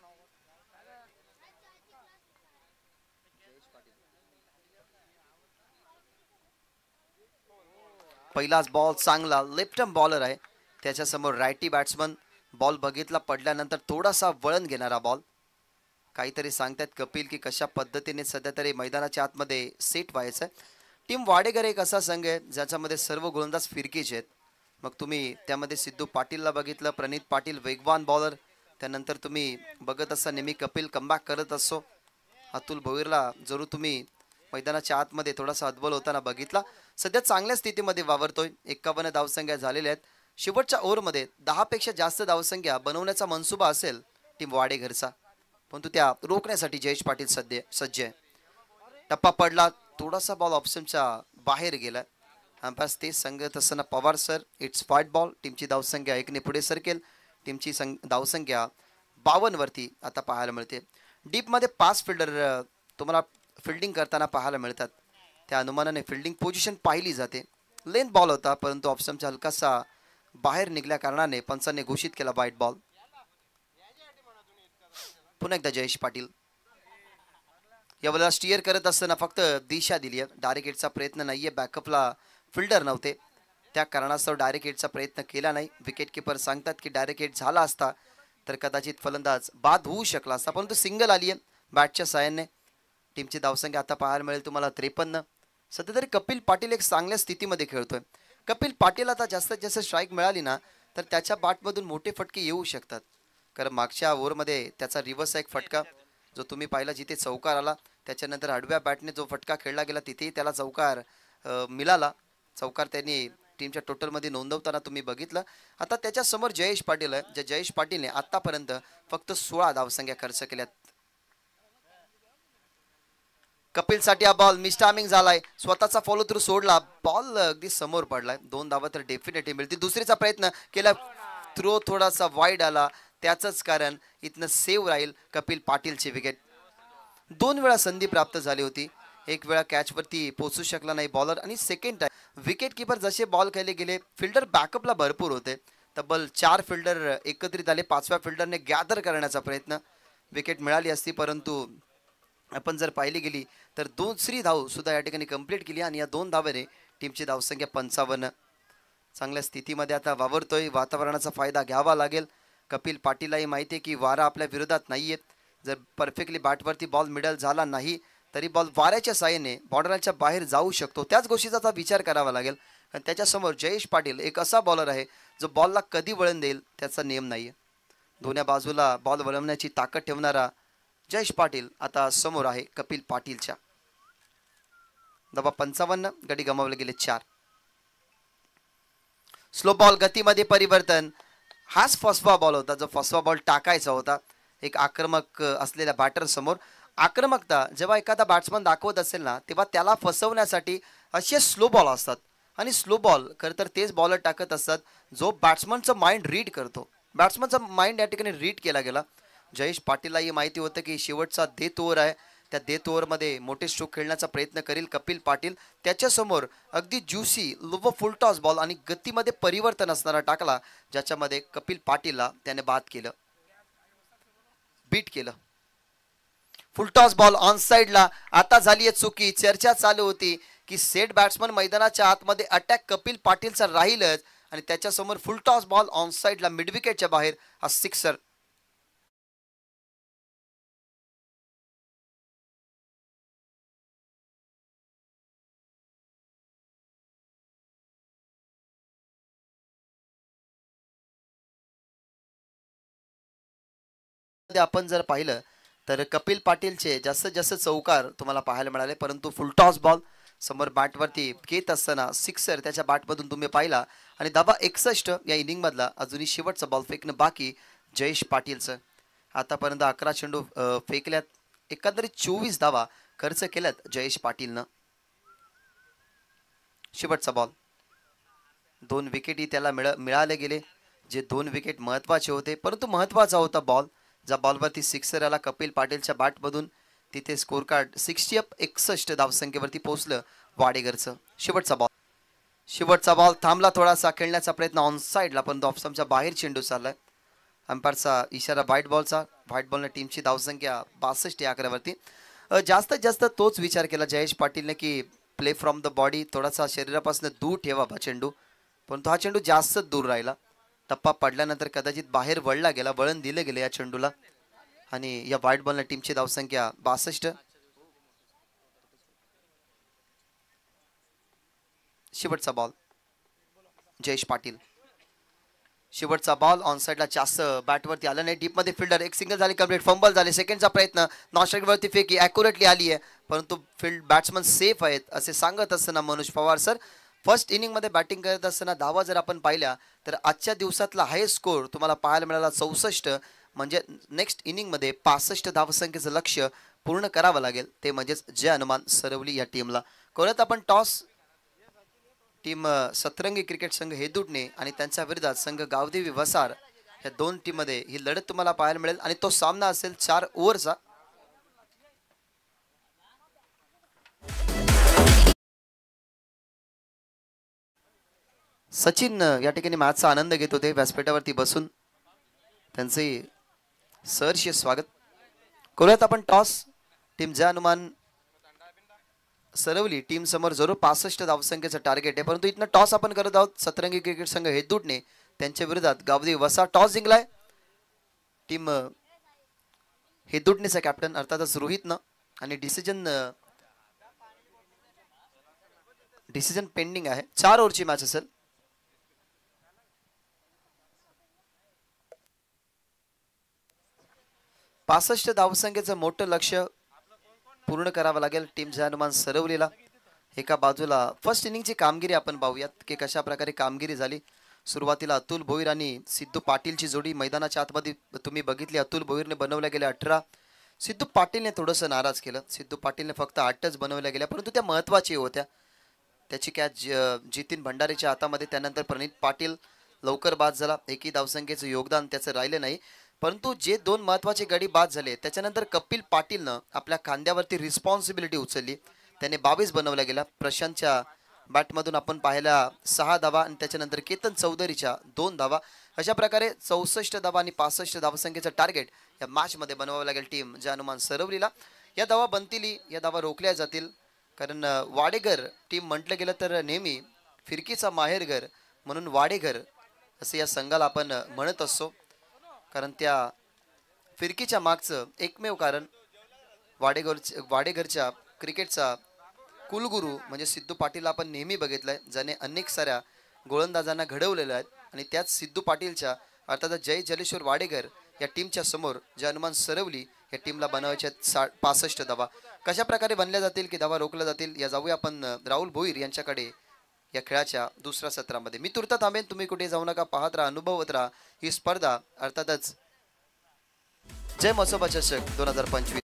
पहिलाच बॉल चांगला, लेफ्ट आर्म बॉलर आहे त्याच्यासमोर रायटी बॅट्समन. बॉल बघितला पडल्यानंतर थोडासा वळण घेणारा बॉल. काहीतरी सांगतात कपिल की कशा पद्धतीने सध्या तरी मैदानाच्या आतमध्ये सेट व्हायचं. टीम वाडेकर एक असा संघ आहे ज्याच्यामध्ये सर्व गोलंदाज फिरकीचे आहेत. मग तुम्ही त्यामध्ये सिद्धू पाटीलला बघितलं, प्रणित पाटील वेगवान बॉलर. त्यानंतर तुम्ही बघत असा नेहमी कपिल कमबॅक करत असो. अतुल भोईरला जरूर तुम्ही मैदानाच्या आतमध्ये थोडासा अद्भुत होताना बघितला. सध्या चांगल्या स्थितीमध्ये वावरतोय. 51 धावसंख्या झालेल्या आहेत. शेवटच्या ओव्हरमध्ये 10 पेक्षा जास्त धावसंख्या बनवण्याचा मनसुबा असेल टीम वाडेघरचा, परंतु त्या रोखण्यासाठी जयेश पाटील सज्ज आहे. टप्पा पडला, थोडासा बॉल ऑप्शनच्या बाहेर गेला. अंपायर्स तेच सांगत असताना Pawar sir it's fight ball. टीमची धावसंख्या 1 ने पुढे सरकेल. टीमची धावसंख्या 52 वरती आता पाहायला मिळते. डीपमध्ये 5 फिल्डर तुम्हाला फिल्डिंग करताना पाहायला मिळतात. त्या अनुमानाने फिल्डिंग पोझिशन पाहिली जाते. लेंथ बॉल होता परंतु ऑप्शनचा हलकासा बाहेर निघल्या कारणाने पंचांनी घोषित केला वाईट बॉल. पुन्हा एकदा जयेश पाटील यावेळेला स्टिअर करत असताना फक्त दिशा दिली आहे. डायरेक्ट हिटचा प्रयत्न नाहीये. बॅकअपला फिल्डर नव्हते, त्या कारणास्तव डायरेक्ट हिटचा प्रयत्न केला नाही. विकेट किपर सांगतात की डायरेक्ट हिट झाला असता तर कदाचित फलंदाज बाद होऊ शकला असता, परंतु सिंगल आली आहे बॅटच्या साहाय्याने. टीमची धावसंख्या आता पाहायला मिळेल तुम्हाला 53. सध्या तरी कपिल पाटील एक चांगल्या स्थितीमध्ये खेळतोय. कपिल पाटील आता जास्तीत जास्त स्ट्राईक मिळाली ना तर त्याच्या बॅटमधून मोठे फटके येऊ शकतात, कारण मागच्या ओव्हरमध्ये त्याचा रिव्हर्स एक फटका जो तुम्ही पाहिला जिथे चौकार आला, त्याच्यानंतर आडव्या बॅटने जो फटका खेळला गेला तिथेही त्याला चौकार मिळाला. चौकार त्यांनी टीमच्या टोटलमध्ये नोंदवताना तुम्ही बघितलं. आता त्याच्यासमोर जयेश पाटील आहे, ज्या जयेश पाटीलने आतापर्यंत फक्त 16 धावसंख्या खर्च केल्यात. कपिलसाठी हा बॉल मिसटायमिंग झालाय. स्वतःचा फॉलो थ्रू सोडला, बॉल अगदी समोर पडलाय. 2 धावा तर डेफिनेटली मिळतील. दुसरीचा प्रयत्न केला, थ्रो थोडासा वाईड आला. त्याचंच कारण इथनं सेव्ह राहील कपिल पाटीलची विकेट. 2 वेळा संधी प्राप्त झाली होती. एक वेळा कॅचवरती पोहोचू शकला नाही बॉलर, आणि सेकंड टाइम विकेट किपर जसे बॉल खेळले गेले फिल्डर बॅकअपला भरपूर होते. तब्बल 4 फिल्डर एकत्रित आले. 5व्या फिल्डरने गॅदर करण्याचा प्रयत्न, विकेट मिळाली असती परंतु आपण जर पाहिली गेली तर दुसरी धाव सुद्धा या ठिकाणी कंप्लीट केली आणि या 2 धावेने टीमची धावसंख्या 55. चांगल्या स्थितीमध्ये आता वावरतोय. वातावरणाचा फायदा घ्यावा लागेल. कपिल पाटीललाही माहिती आहे की वारा आपल्या विरोधात नाहीये. जर परफेक्टली बॅटवरती बॉल मिडल झाला नाही तरी बॉल वाऱ्याच्या साहाय्याने बॉर्डरच्या बाहेर जाऊ शकतो. त्याच गोष्टीचा विचार करावा लागेल, कारण त्याच्यासमोर जयेश पाटील एक असा बॉलर आहे जो बॉलला कधी वळण देईल त्याचा नियम नाहीये. दोन्ही बाजूला बॉल वळवण्याची ताकद ठेवणारा जयेश पाटील आता समोर आहे कपिल पाटीलच्या. धावा 55, गडी गमावले गेले 4. स्लो बॉल गतीमध्ये परिवर्तन. हाच फसवा बॉल होता जो फसवा बॉल टाकायचा होता एक आक्रमक असलेल्या बॅटर समोर. आक्रमकता जेव्हा एखादा बॅट्समन दाखवत असेल ना तेव्हा त्याला फसवण्यासाठी असे स्लो बॉल असतात, आणि स्लो बॉल खरं तर तेच बॉलर टाकत असतात जो बॅट्समनचं माइंड रीड करतो. बॅट्समनचा माइंड या ठिकाणी रीड केला गेला. जयेश पाटीलला ही माहिती होतं की शेवटचा डेथ ओव्हर आहे, त्या डेथ ओव्हरमध्ये मोठे स्ट्रोक खेळण्याचा प्रयत्न करेल कपिल पाटील. त्याच्यासमोर अगदी ज्युसी व फुलटॉस बॉल आणि गतीमध्ये परिवर्तन असणारा टाकला, ज्याच्यामध्ये कपिल पाटीलला त्याने बाद केलं, बीट केलं. फुलटॉस बॉल ऑन साइडला. आता झाली आहे चुकी. चर्चा चालू होती की सेट बॅट्समन मैदानाच्या आतमध्ये अटॅक कपिल पाटीलचा राहीलच, आणि त्याच्यासमोर फुलटॉस बॉल ऑन साइडला मिड विकेटच्या बाहेर हा सिक्सर. आपण जर पाहिलं तर कपिल पाटीलचे जास्तीत जास्त चौकार तुम्हाला पाहायला मिळाले, परंतु फुलटॉस बॉल समोर बॅटवरती घेत असताना सिक्सर त्याच्या बॅटमधून तुम्ही पाहिला. आणि धाबा 61 या इनिंगमधला अजूनही शेवटचा बॉल फेकणं बाकी जयेश पाटीलचं. आतापर्यंत 11 चेंडू फेकल्यात, एकंदरीत 24 धावा खर्च केल्यात जयेश पाटीलनं. शेवटचा बॉल, 2 विकेटही त्याला मिळाले गेले, जे 2 विकेट महत्वाचे होते, परंतु महत्वाचा होता बॉल, ज्या बॉलवरती सिक्सर आला कपिल पाटीलच्या बॅटमधून. तिथे स्कोर कार्ड 61 धावसंख्येवरती पोहोचलं वाडेगरचं. शेवटचा बॉल थांबला, थोडासा खेळण्याचा प्रयत्न ऑन साईडला, पण ऑफस्टंपच्या बाहेर चेंडू चाललाय. अंपायरचा इशारा व्हाईट बॉलचा. व्हाईट बॉलने टीमची धावसंख्या 62 या आकड्यावरती. जास्तीत जास्त तोच विचार केला जयेश पाटीलने की प्ले फ्रॉम द बॉडी, थोडासा शरीरापासून दूर ठेवावा चेंडू, परंतु हा चेंडू जास्त दूर राहिला. टप्पा पडल्यानंतर कदाचित बाहेर वळला गेला, वळण दिले गेले या चेंडूला. आणि या व्हाईट बॉलने टीमची धावसंख्या 62. शेवटचा बॉल जयेश पाटील. शेवटचा बॉल ऑन साइडला जास्त बॅटवरती आला नाही, डीप मध्ये फिल्डर, एक सिंगल झाली कंप्लीट, फंबल झाले, सेकंडचा प्रयत्न नॉस्ट्राईकवरती फेकी ॲक्युरेटली आली आहे, परंतु फील्ड बॅट्समन सेफ आहेत असे सांगत असताना मनोज पवार सर. फर्स्ट इनिंगमध्ये बॅटिंग करत असताना धावा जर आपण पाहिल्या तर आजच्या दिवसातला हायस्ट स्कोर तुम्हाला पाहायला मिळाला 64. म्हणजे नेक्स्ट इनिंगमध्ये 65 धावसंख्येचं लक्ष्य पूर्ण करावं लागेल, ते म्हणजेच जय हनुमान सरवली या टीमला. करूयात आपण टॉस. टीम सतरंगी क्रिकेट संघ हेदुटणे आणि त्यांच्या विरोधात संघ गावदेवी वसार या दोन टीम मध्ये ही लढत तुम्हाला पाहायला मिळेल आणि तो सामना असेल 4 ओव्हरचा. सचिन या ठिकाणी मॅचचा आनंद घेत होते व्यासपीठावरती बसून, त्यांचे सहर्ष स्वागत. करूयात आपण टॉस. टीम जय हनुमान सरवली टीम समोर जरूर 65 धावसंख्येचं टार्गेट आहे, परंतु इथनं टॉस आपण करत आहोत. सतरंगी क्रिकेट संघ हेदुटणे त्यांच्या विरोधात गावदेवी वसा. टॉस जिंकलाय टीम हेदुटणेचा कॅप्टन अर्थातच रोहितनं, आणि डिसिजन पेंडिंग आहे. 4 ओव्हरची मॅच असेल. पासष्ट धावसंख्येचं मोठं लक्ष्य पूर्ण करावं लागेल टीम जय हनुमान सरवलीला. एका बाजूला फर्स्ट इनिंगची कामगिरी आपण पाहूयात की कशा प्रकारे कामगिरी झाली. सुरुवातीला अतुल भोईर आणि सिद्धू पाटीलची जोडी मैदानाच्या आतमध्ये तुम्ही बघितली. अतुल भोईरने बनवल्या गेल्या 18, सिद्धू पाटीलने थोडंसं नाराज केलं. सिद्धू पाटीलने फक्त 8च बनवल्या गेल्या, परंतु त्या महत्त्वाच्या होत्या. त्याची कॅच जितीन भंडारीच्या हातामध्ये. त्यानंतर प्रणित पाटील लवकर बाद झाला, एकही धावसंख्येचं योगदान त्याचं राहिलं नाही. परंतु जे 2 महत्त्वाचे गडी बाद झाले त्याच्यानंतर कपिल पाटीलनं आपल्या खांद्यावरती रिस्पॉन्सिबिलिटी उचलली. त्याने 22 बनवल्या गेल्या. प्रशांतच्या बॅटमधून आपण पाहिला 6 धावा आणि त्याच्यानंतर केतन चौधरीच्या 2 धावा. अशा प्रकारे 64 धावा आणि 65 धावसंख्येचं टार्गेट या मॅचमध्ये बनवावं लागेल टीम जय हनुमान सरवलीला. या धावा बनतील, या धावा रोखल्या जातील, कारण वाडेघर टीम म्हटलं गेलं तर नेहमी फिरकीचा माहेरघर म्हणून वाडेघर असं या संघाला आपण म्हणत असतो. कारण त्या फिरकीच्या मागचं एकमेव कारण वाडेघरच्या क्रिकेटचा कुलगुरू म्हणजे सिद्धू पाटील आपण नेहमी बघितलंय, ज्याने अनेक साऱ्या गोलंदाजांना घडवलेल्या आहेत. आणि त्याच सिद्धू पाटीलच्या अर्थात जय जलेश्वर वाडेघर या टीमच्या समोर जय हनुमान सरवली या टीमला बनवायच्या 65 धावा. कशा प्रकारे बनल्या जातील की धावा रोखल्या जातील, या जाऊया आपण राहुल भोईर यांच्याकडे या खेळाच्या दुसऱ्या सत्रामध्ये. मी तुर्त थांबेन, तुम्ही कुठे जाऊ नका, पाहत राहा, अनुभवत राहा ही स्पर्धा, अर्थातच जय म्हसोबा चषक 2025.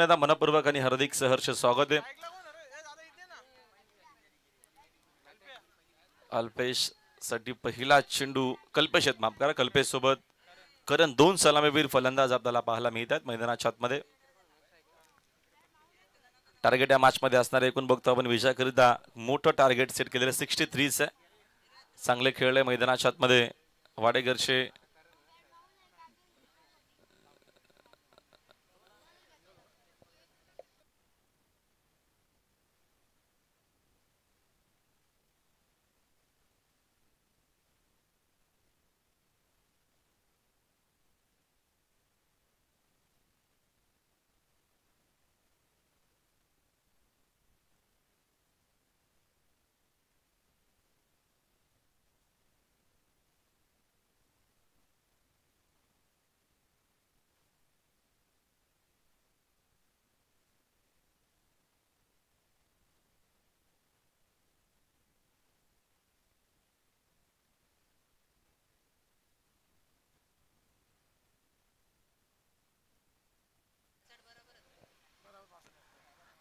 पुन्हा एकदा मनपूर्वक आणि हार्दिक सहर्ष स्वागत आहे. अल्पेश साठी पहिला चेंडू कल्पेश आहेत, माफ करा, कल्पेश सोबत करण 2 सलामीवीर फलंदाज आपल्याला पाहायला मिळतात मैदानाच्या आतमध्ये. टार्गेट या मॅच मध्ये असणार एकूण बघतो आपण विजयाकरिता मोठं टार्गेट सेट केलेलं 63 आहे. चांगले खेळले मैदानाच्या आतमध्ये वाडेघरचे.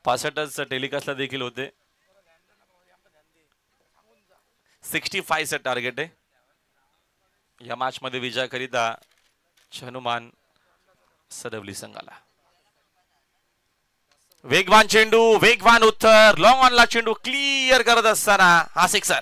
पासष्टच टेलिकास्टला देखील होते. 65 टार्गेट आहे या मॅच मध्ये विजयाकरिता हनुमान सदवली संघाला. वेगवान चेंडू, वेगवान उत्तर, लॉंग ऑनला चेंडू क्लिअर करत असताना हा सिक्सर.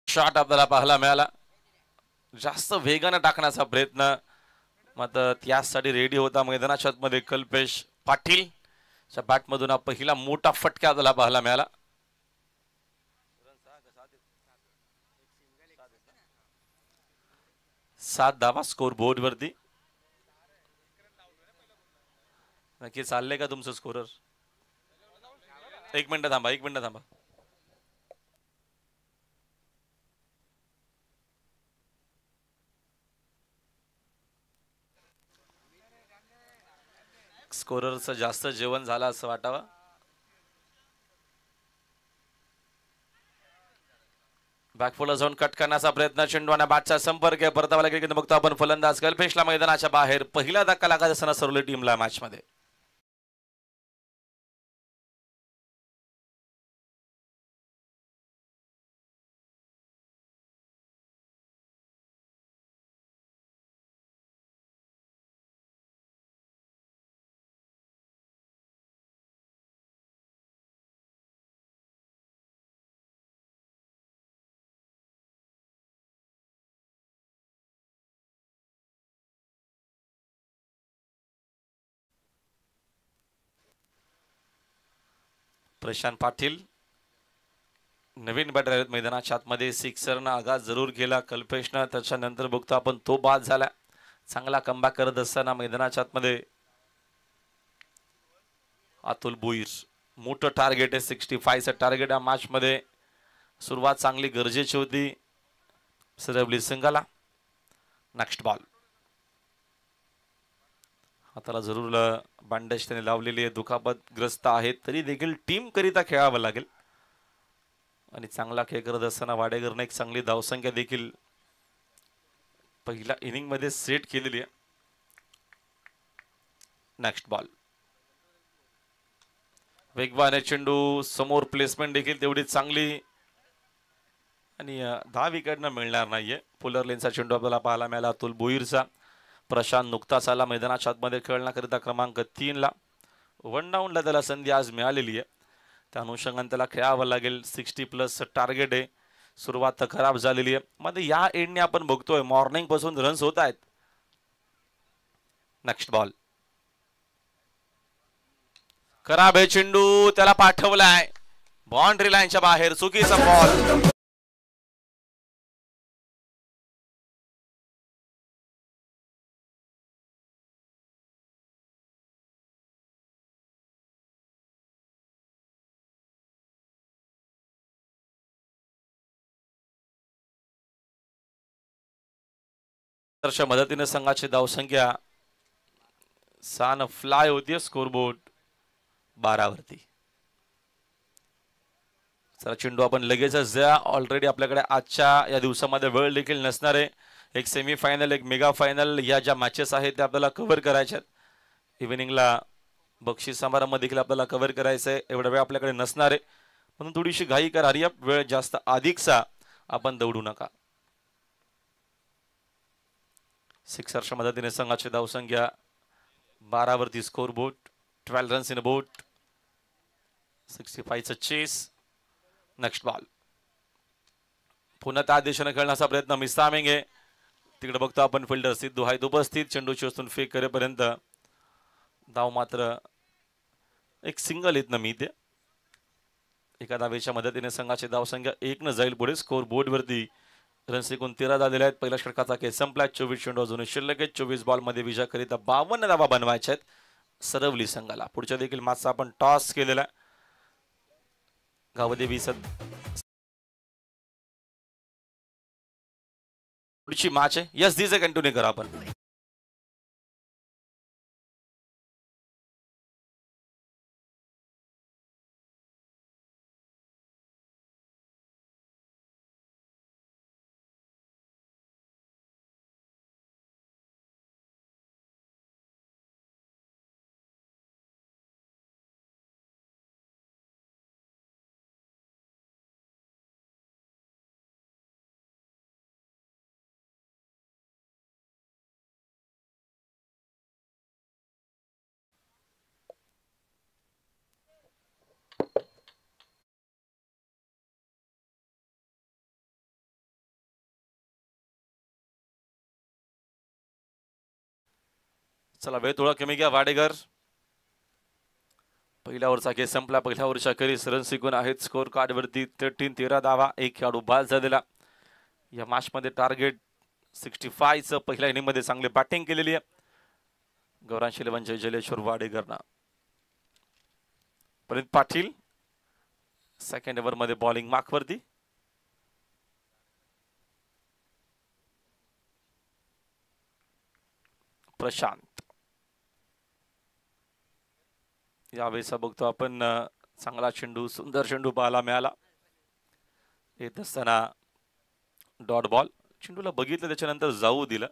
शॉट आपल्याला पाहायला मिळाला. जास्त वेगाने टाकण्याचा प्रयत्न मात्र त्यासाठी रेडी होता मैदानाच्या आतमध्ये कल्पेश पाटील. बॅट मधून हा पहिला मोठा फटका आपल्याला पाहायला मिळाला. 7 धावा स्कोर बोर्ड वरती. नक्की चालले का तुमचं स्कोरर? एक मिनिट थांबा. स्कोररचं जास्त जेवण झालं असं वाटावं. बॅकफुलर जाऊन कट करण्याचा प्रयत्न, चेंडू आणि बॅटचा संपर्क परतावाला क्रिकेट बघतो आपण. फलंदाज कल्पेशला मैदानाच्या बाहेर पहिला धक्का लागत असताना सरवली टीमला मॅच मध्ये. प्रशांत पाटील नवीन बॅटर आहेत मैदानाच्या आतमध्ये. सिक्सरनं आघात जरूर केला कल्पेशनं, त्याच्यानंतर बघतो आपण तो बाद झाला. चांगला कमबॅक करत असताना मैदानाच्या आतमध्ये अतुल भोईर. मोठं टार्गेट आहे 65 टार्गेट या मॅच मध्ये. सुरुवात चांगली गरजेची होती सरवली संघाला. Next ball. हाताला जरूर बँडेज त्याने लावलेली आहे, दुखापतग्रस्त आहेत तरी देखील टीम करिता खेळावं लागेल. आणि चांगला खेळ करत असताना वाडेकरने एक चांगली धावसंख्या देखील पहिल्या इनिंग मध्ये सेट केलेली आहे. Next ball. वेगवान चेंडू, समोर प्लेसमेंट देखील तेवढी चांगली आणि 10 विकेटनं मिळणार नाहीये. पुलर लेनचा चेंडू आपल्याला पाहायला मिळाला अतुल भोईरचा. प्रशांत नुकताच आला मैदानाच्या आतमध्ये खेळण्याकरिता क्रमांक 3 ला. 1 डाऊनला त्याला संधी आज मिळालेली आहे, त्या अनुषंगाने त्याला खेळावं लागेल. 60+ टार्गेट आहे. सुरुवात तर खराब झालेली आहे मध्ये या एंडने आपण बघतोय मॉर्निंग पासून रन्स होत आहेत. Next ball. खराब आहे चेंडू, त्याला पाठवलाय बाउंड्री लाईनच्या बाहेर. चुकीचा बॉल. तरच्या मदतीने संघाची धावसंख्या 6 फ्लाय होतीये स्कोरबोर्ड 12 वरती. चला चेंडू आपण लगेचच द्या. ऑलरेडी आपल्याकडे आजच्या या दिवसामध्ये वेळ देखील नसणार आहे. एक सेमीफायनल एक मेगा फायनल या ज्या मॅचेस आहेत त्या आपल्याला कव्हर करायच्या आहेत. इव्हिनिंगला बक्षीस समारंभ देखील आपल्याला कव्हर करायचं आहे. एवढा वेळ आपल्याकडे नसणार आहे म्हणून थोडीशी घाई करा. हरिअप वेळ जास्त अधिकचा आपण दौडू नका. सिक्सरच्या मदतीने संघाची धावसंख्या 12 वरती स्कोरबोर्ड. 12 रन्स इन अ बोट. 65 चं चेस. Next ball. पुन्हा त्या दिशेने खेळण्याचा प्रयत्न मिसामिंग आहे. तिकडे बघतो आपण फिल्डर सिद्धू आहेत उपस्थित. चेंडूची वस्तून फेक करेपर्यंत धाव मात्र एक सिंगल येत ना मी ते एका धावेच्या मदतीने संघाची धावसंख्या 1 न जाईल पुढे. स्कोर बोर्ड वरती रन्स एकूण 13 झालेले आहेत. पहिल्या षटकाचा खेळ संपला. 24 चेंडू अजून शिल्लक आहेत. 24 बॉल मध्ये विजयाकरिता 52 धावा बनवायच्या आहेत सरवली संघाला. पुढच्या देखील मॅचचा आपण टॉस केलेला गावदेवी पुढची मॅच आहे. यस दिस कंटिन्यू करा आपण. चला वेळ थोडा कमी घ्या वाडेकर. पहिल्या ओव्हरचा खेळ संपला. पहिल्या ओव्हरच्या खेळीस रन्स एकूण आहेत स्कोर कार्ड वरती 13 धावा. एक खेळाडू बाद झालेला. या मॅच मध्ये टार्गेट 65 चं पहिल्या इनिंग मध्ये चांगली बॅटिंग केलेली आहे गौरांश इलेव्हनचे जलेश्वर वाडेकरना. प्रणित पाटील सेकंड ओव्हर मध्ये बॉलिंग मार्क वरती. प्रशांत यावेळेस बघतो आपण चांगला चेंडू सुंदर चेंडू पाहायला मिळाला. येत असताना डॉट बॉल. चेंडूला बघितलं त्याच्यानंतर जाऊ दिलं.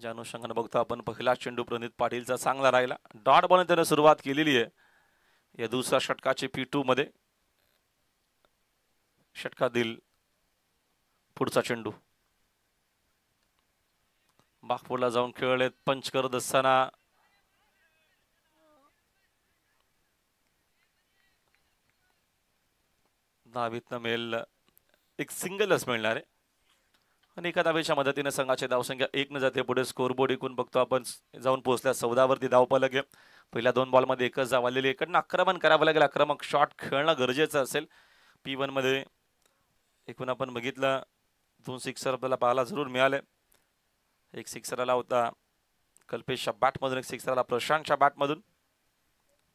ज्या अनुषंगाने बघतो आपण पहिला चेंडू प्रणित पाटीलचा चांगला राहिला. डॉट बॉलने त्याने सुरुवात केलेली आहे या दुसऱ्या षटकाची P2 मध्ये. षटकातील पुढचा चेंडू बागपूरला जाऊन खेळलेत पंच करत असताना धावीतनं मेल एक सिंगलच मिळणार आहे आणि एका धावेच्या मदतीने संघाची धावसंख्या 1 न जाते पुढे. स्कोरबोर्ड एकूण बघतो आपण जाऊन पोहोचल्या 14 वरती धावफलक आहे. पहिल्या 2 बॉल मध्ये एकच धाव आलेली. इकडनं आक्रमण करावं लागेल. आक्रमक शॉट खेळणं गरजेचं असेल. P1 मध्ये एकूण आपण बघितलं 2 सिक्सर आपल्याला पाहायला जरूर मिळाले. एक सिक्सर आला होता कल्पेशच्या बॅट मधून. एक सिक्सर आला प्रशांतच्या बॅट मधून.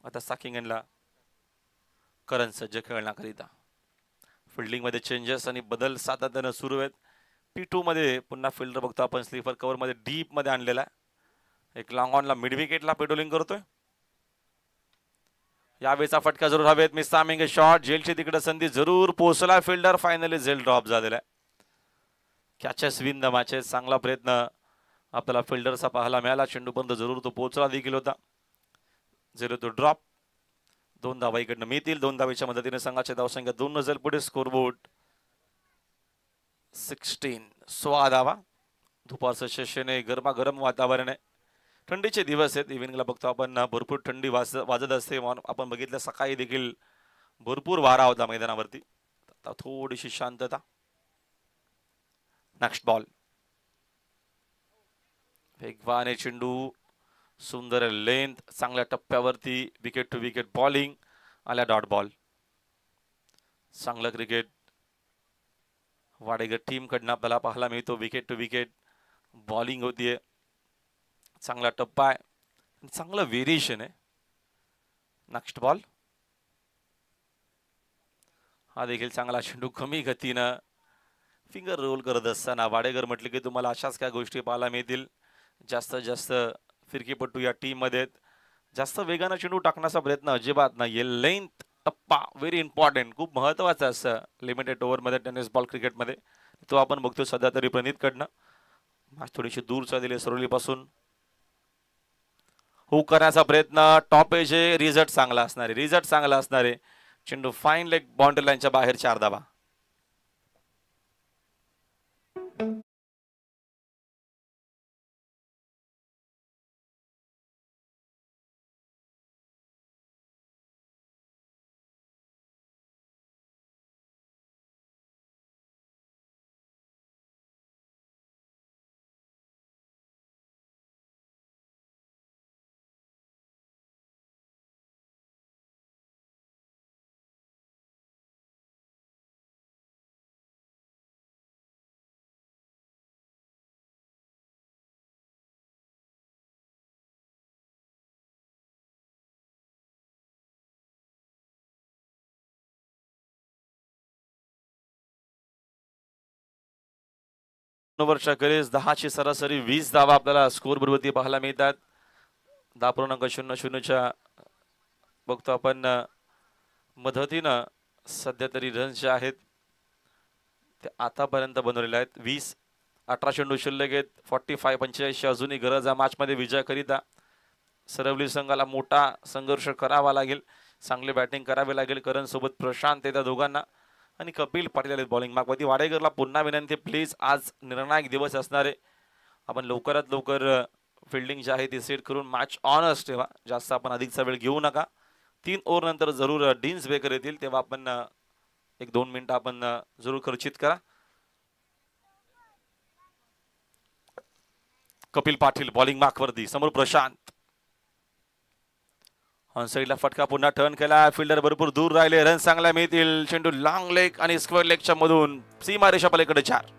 आता साकिंगनला करण सज्ज खेळण्याकरिता. फिल्डिंग मध्ये चेंजेस आणि बदल सातत्याने सुरू आहेत. P2 मध्ये पुन्हा फिल्डर बघतो आपण स्लीपर कव्हर मध्ये डीप मध्ये आणलेला आहे. एक लॉंग ऑनला मिड विकेटला पेट्रोलिंग करतोय. यावेळेचा फटका जरूर हवेत. मिसामिंग शॉट. जेलची तिकडे संधी जरूर पोहोचला फिल्डर. फायनली झेल ड्रॉप झालेला आहे. Catches win the matches. चांगला प्रयत्न आपल्याला फिल्डरचा पाहायला मिळाला. चेंडूपर्यंत जरूर तो पोहोचला देखील होता. झेल तो ड्रॉप. 2 धावा इकडनं मिळतील. 2 धावेच्या मदतीने संघाची धावसंख्या 2 न जाईल पुढे. स्कोरबोर्ड 16 धावा. दुपारचं सेशन आहे. गरमागरम वातावरण आहे. थंडीचे दिवस आहेत. इव्हिनिंगला बघतो आपण भरपूर थंडी वाजत असते. आपण बघितलं सकाळी देखील भरपूर वारा होता मैदानावरती. आता थोडीशी शांतता. Next ball. वेगवान चेंडू. सुंदर लेंथ. चांगल्या टप्प्यावरती विकेट टू विकेट बॉलिंग आल्या. Dot ball. चांगलं क्रिकेट वाडेकर टीम कडनं आपल्याला पाहायला मिळतो. विकेट टू विकेट बॉलिंग होतीये. चांगला टप्पा आहे. चांगलं व्हेरिएशन आहे. Next ball. हा देखील चांगला चेंडू कमी गतीनं फिंगर रोल करत असताना वाडेकर म्हटले की तुम्हाला अशाच काय गोष्टी पाहायला मिळतील. जास्तीत जास्त फिरकीपटू या टीम मध्ये आहेत. जास्त वेगानं चेंडू टाकण्याचा प्रयत्न अजिबात नाहीये. लेंथ टप्पा व्हेरी इम्पॉर्टंट, खूप महत्वाचा असं लिमिटेड ओव्हरमध्ये टेनिस बॉल क्रिकेटमध्ये. तो आपण बघतो सध्या तरी प्रणितकडनं. मॅच थोडीशी दूर चाललेली सरोलीपासून. हुक करण्याचा प्रयत्न, टॉप एज आहे, रिझल्ट चांगला असणार आहे, रिझल्ट चांगला असणार आहे. चेंडू फाईन लेग बाउंड्री लाईनच्या बाहेर 4 धावा. ओव्हरच्या 10ची सरासरी 20 धावा आपल्याला स्कोर बरोबर पाहायला मिळतात. 10.00च्या बघतो आपण मदतीनं सध्या तरी रन्स जे आहेत ते आतापर्यंत बनवलेले आहेत. 20-18 चेंडू शिल्लक आहेत. 45-85 अजूनही गरज आहे मॅच मध्ये विजय करिता. सरवली संघाला मोठा संघर्ष करावा लागेल, चांगले बॅटिंग करावे लागेल. करण सोबत प्रशांत त्या दोघांना आणि कपिल पाटील आहेत बॉलिंग मागवती. वाडेकरला पुन्हा विनंती, प्लीज आज निर्णायक दिवस असणार आहे. आपण लवकरात लवकर फिल्डिंग जी आहे ती सेट करून मॅच ऑनच ठेवा. जास्त आपण अधिकचा वेळ घेऊ नका. 3 ओव्हर नंतर जरूर डीन्स बेकर येतील, तेव्हा आपण 1-2 मिनिटं आपण जरूर खर्चित करा. कपिल पाटील बॉलिंग मार्कवरती, समोर प्रशांत. ऑन साईडला फटका पुन्हा टर्न केला. फिल्डर भरपूर दूर राहिले, रन चांगला मिळतील. चेंडू लॉंग लेग आणि स्क्वेअर लेगच्या मधून सीमा रेषा पलीकडे 4.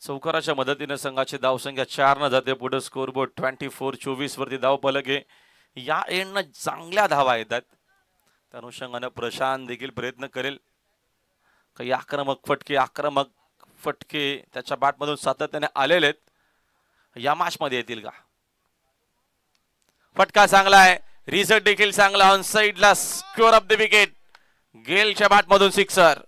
चौकाराच्या मदतीने संघाची धावसंख्या 4 न जाते पुढे. स्कोरबोर्ड 24-24 वरती धाव फलक आहे. या एंडनं चांगल्या धावा येतात. त्या अनुषंगाने प्रशांत देखील प्रयत्न करेल. काही आक्रमक फटके त्याच्या बॅटमधून सातत्याने आलेले आहेत. या मॅच मध्ये येतील का? फटका चांगला आहे, रिझल्ट देखील चांगला. ऑन साईडला स्क्वेअर ऑफ द विकेट. गेलच्या बॅटमधून सिक्सर.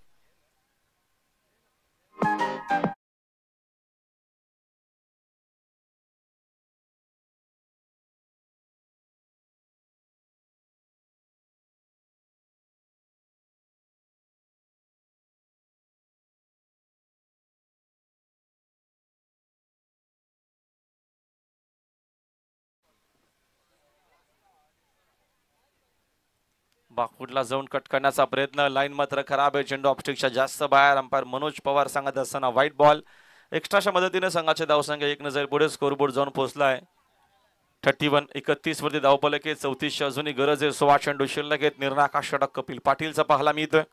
बाकुडला जाऊन कट करण्याचा प्रयत्न. लाईन मात्र खराब आहे. चेंडू ऑफस्टिकच्या जास्त बाहेर. अंपायर मनोज पवार सांगत असताना व्हाईट बॉल. एक्स्ट्राच्या मदतीने संघाचे धावसंख्या 1 न जाईल पुढे. स्कोरबोर्ड जाऊन पोहोचलाय 31-31 वरती धावफलक आहे. 34 अजूनही गरज आहे. 16 चेंडू शिल्लक आहेत. निर्णायक षटक कपिल पाटीलचा पाहायला मिळतोय.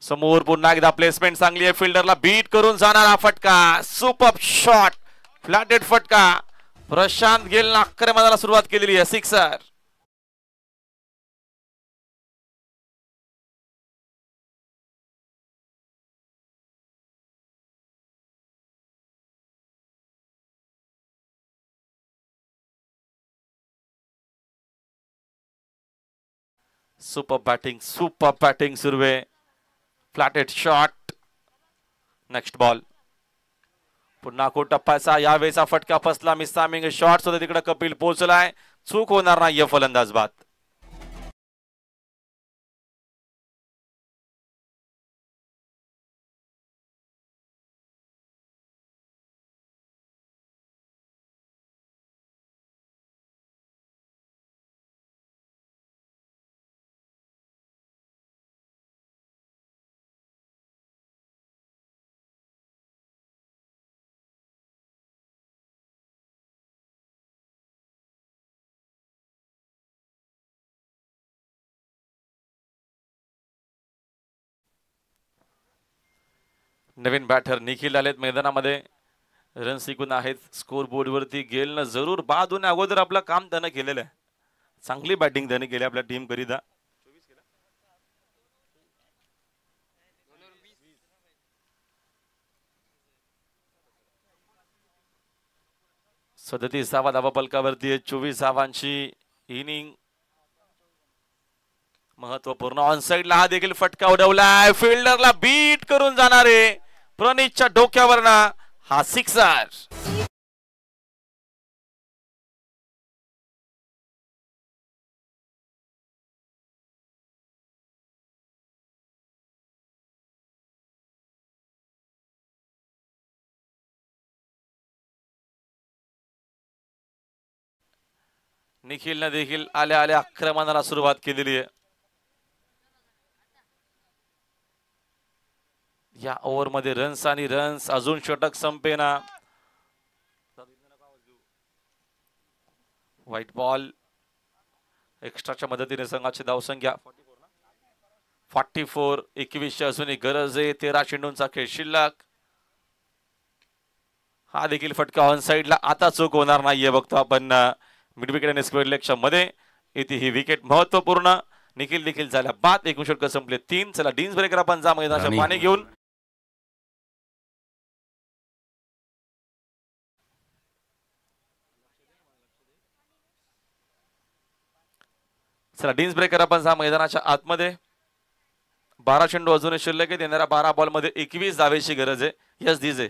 समोर पुन्हा एकदा प्लेसमेंट चांगली आहे. फिल्डरला बीट करून जाणारा फटका. सुपर शॉट, फ्लॅटेड फटका. प्रशांत गेलनं आक्रमणाला सुरुवात केलेली आहे. सिक्सर. सुपर बॅटिंग सुरू आहे. Flatted shot. Next ball. पुन्हा टप्प्याचा यावेळेचा फटका फसला. मिसामिंग शॉट सुद्धा तिकडे कपिल पोहोचलाय. चूक होणार नाहीये फलंदाज बाद. नवीन बॅटर निखिल आलेत मैदानामध्ये. रन शिकून आहेत स्कोर बोर्ड वरती. गेलनं जरूर बाद होण्या अगोदर आपलं काम त्यानं केलेलं आहे. चांगली बॅटिंग त्याने केली आपल्या टीम करिता. सदतीसावा धावा फलकावरती आहे. 24 धावांची इनिंग महत्वपूर्ण. ऑन साइडला हा देखील फटका उडवलाय. फिल्डरला बीट करून जाणारे प्रणीतच्या डोक्यावरना हा सिक्सर. निखिलने देखील आल्या आल्या आक्रमणाला सुरुवात केलेली आहे. या ओव्हर मध्ये रन्स आणि रन्स. अजून षटक संपेना. White ball. एक्स्ट्राच्या मदतीने संघाची धावसंख्या 44. 21 अजूनही गरज आहे. 13 चेंडूंचा खेळ शिल्लक. हा देखील फटका ऑन साइडला. आता चूक होणार नाहीये बघतो आपण. मिड विकेट आणि स्क्वेअर लेगच्या मध्ये येते ही विकेट. महत्वपूर्ण. निखिल देखील झाला बाद. एकूण षटक संपले 3. चला डीन्स ब्रेकर आपण जा मैदानाच्या पाणी घेऊन. चला डीन्स ब्रेकर आपण जा मैदानाच्या आतमध्ये. 12 चेंडू अजूनही शिल्लक आहे. येणाऱ्या 12 बॉल मध्ये 21 धावेची गरज आहे. यस दिजे.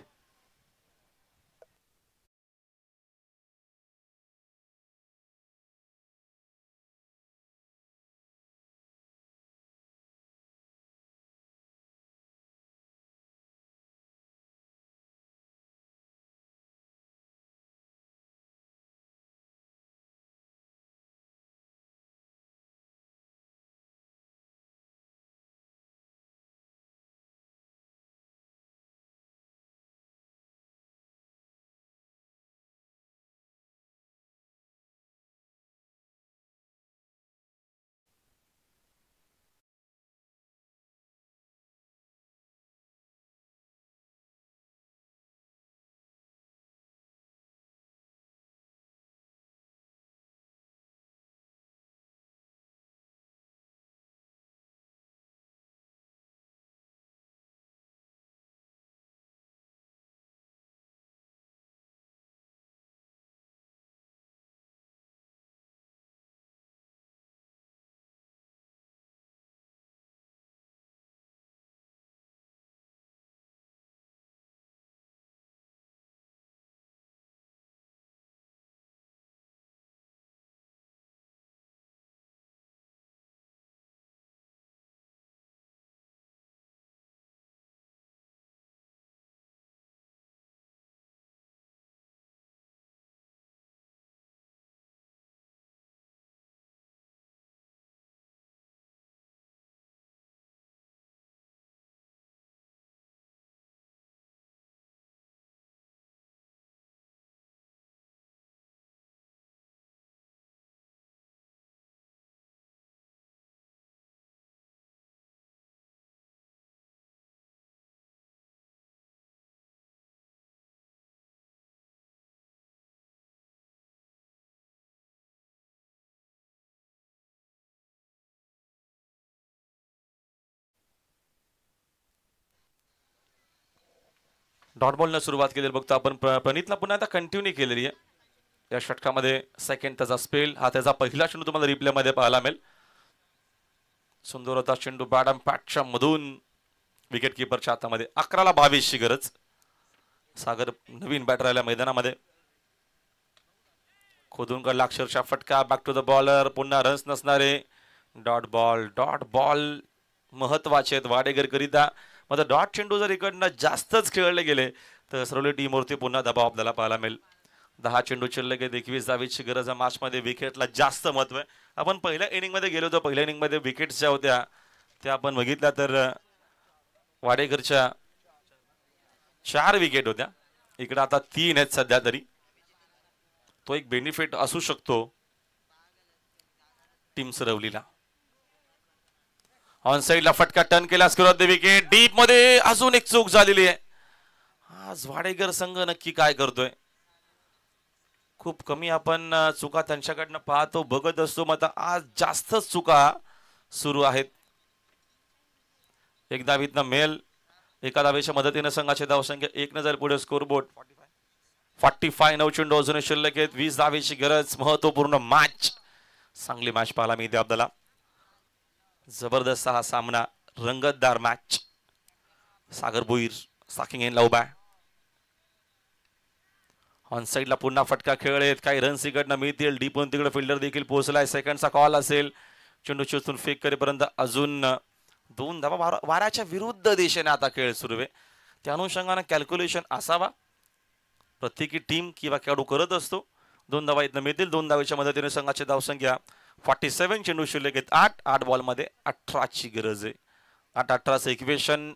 डॉट बॉलने सुरुवात केलेली बघतो आपण. प्रणीतला पुन्हा आता कंटिन्यू केलेली आहे या षटकामध्ये. सेकंड त्याचा स्पेल. हा त्याचा पहिला चेंडू तुम्हाला रिप्ले मध्ये पाहायला मिळेल. सुंदर होता चेंडू. बॅडम पॅटच्या मधून विकेट किपरच्या हातामध्ये. 11ला 22 ची गरज. सागर नवीन बॅटर आल्या मैदानामध्ये. खोदून काढला अक्षरशः फटका. Back to the bowler. पुन्हा रन्स नसणारे. Dot ball. डॉट बॉल महत्वाचे आहेत वाडेकर करिता. मात्र डॉट चेंडू जर इकडनं जास्तच खेळले गेले तर सरवली टीमवरती पुन्हा दबाव आपल्याला पाहायला मिळेल. 10 चेंडू शिल्लक आहेत. 21 धावेची गरज आहे. मॅच मध्ये विकेटला जास्त महत्व आहे. आपण पहिल्या इनिंग मध्ये गेलो होतो. पहिल्या इनिंग मध्ये विकेट्स ज्या होत्या त्या आपण बघितल्या तर वाडेकरच्या 4 विकेट होत्या. इकडे आता 3 आहेत सध्या तरी. तो एक बेनिफिट असू शकतो टीम सरवलीला. ऑन साइडला फटका टर्न केला क्रॉस द विकेट डीप मध्ये अजून एक चूक झालेली आहे. आज वाडेकर संघ नक्की काय करतोय. खूप कमी आपण चुका त्यांच्याकडनं पाहतो बघत असतो मात्र आज जास्तच चुका सुरू आहेत. एक धावीतनं मेल एका धावेच्या मदतीने संघाची धावसंख्या 1 जाईल पुढे स्कोरबोर्ड 45 9 चेंडू अजून शिल्लक आहेत. 20 धावेची गरज. महत्वपूर्ण मॅच. चांगली मॅच पाहायला मिळते आपल्याला. जबरदस्त हा सामना. रंगतदार मॅच. सागर भोईर साकिंग इन लव बॅ ऑन साइडला पुन्हा फटका खेळलेत. काही रन्स इकडनं मिळतील. डीपून तिकडे फिल्डर देखील पोहोचलाय. सेकंडचा कॉल असेल. चेंडू चेतून फेक करेपर्यंत अजून 2 धावा. वाऱ्याच्या विरुद्ध दिशेने आता खेळ सुरू आहे. त्या अनुषंगाने कॅल्क्युलेशन असावा प्रत्येकी टीम किंवा खेळाडू करत असतो. 2 धावा इथनं मिळतील. 2 धावेच्या मदतीने संघाची धावसंख्या 47. चेंडू शिल्लक आहेत 8 बॉलमध्ये 18ची गरज आहे. 8-18चं इक्वेशन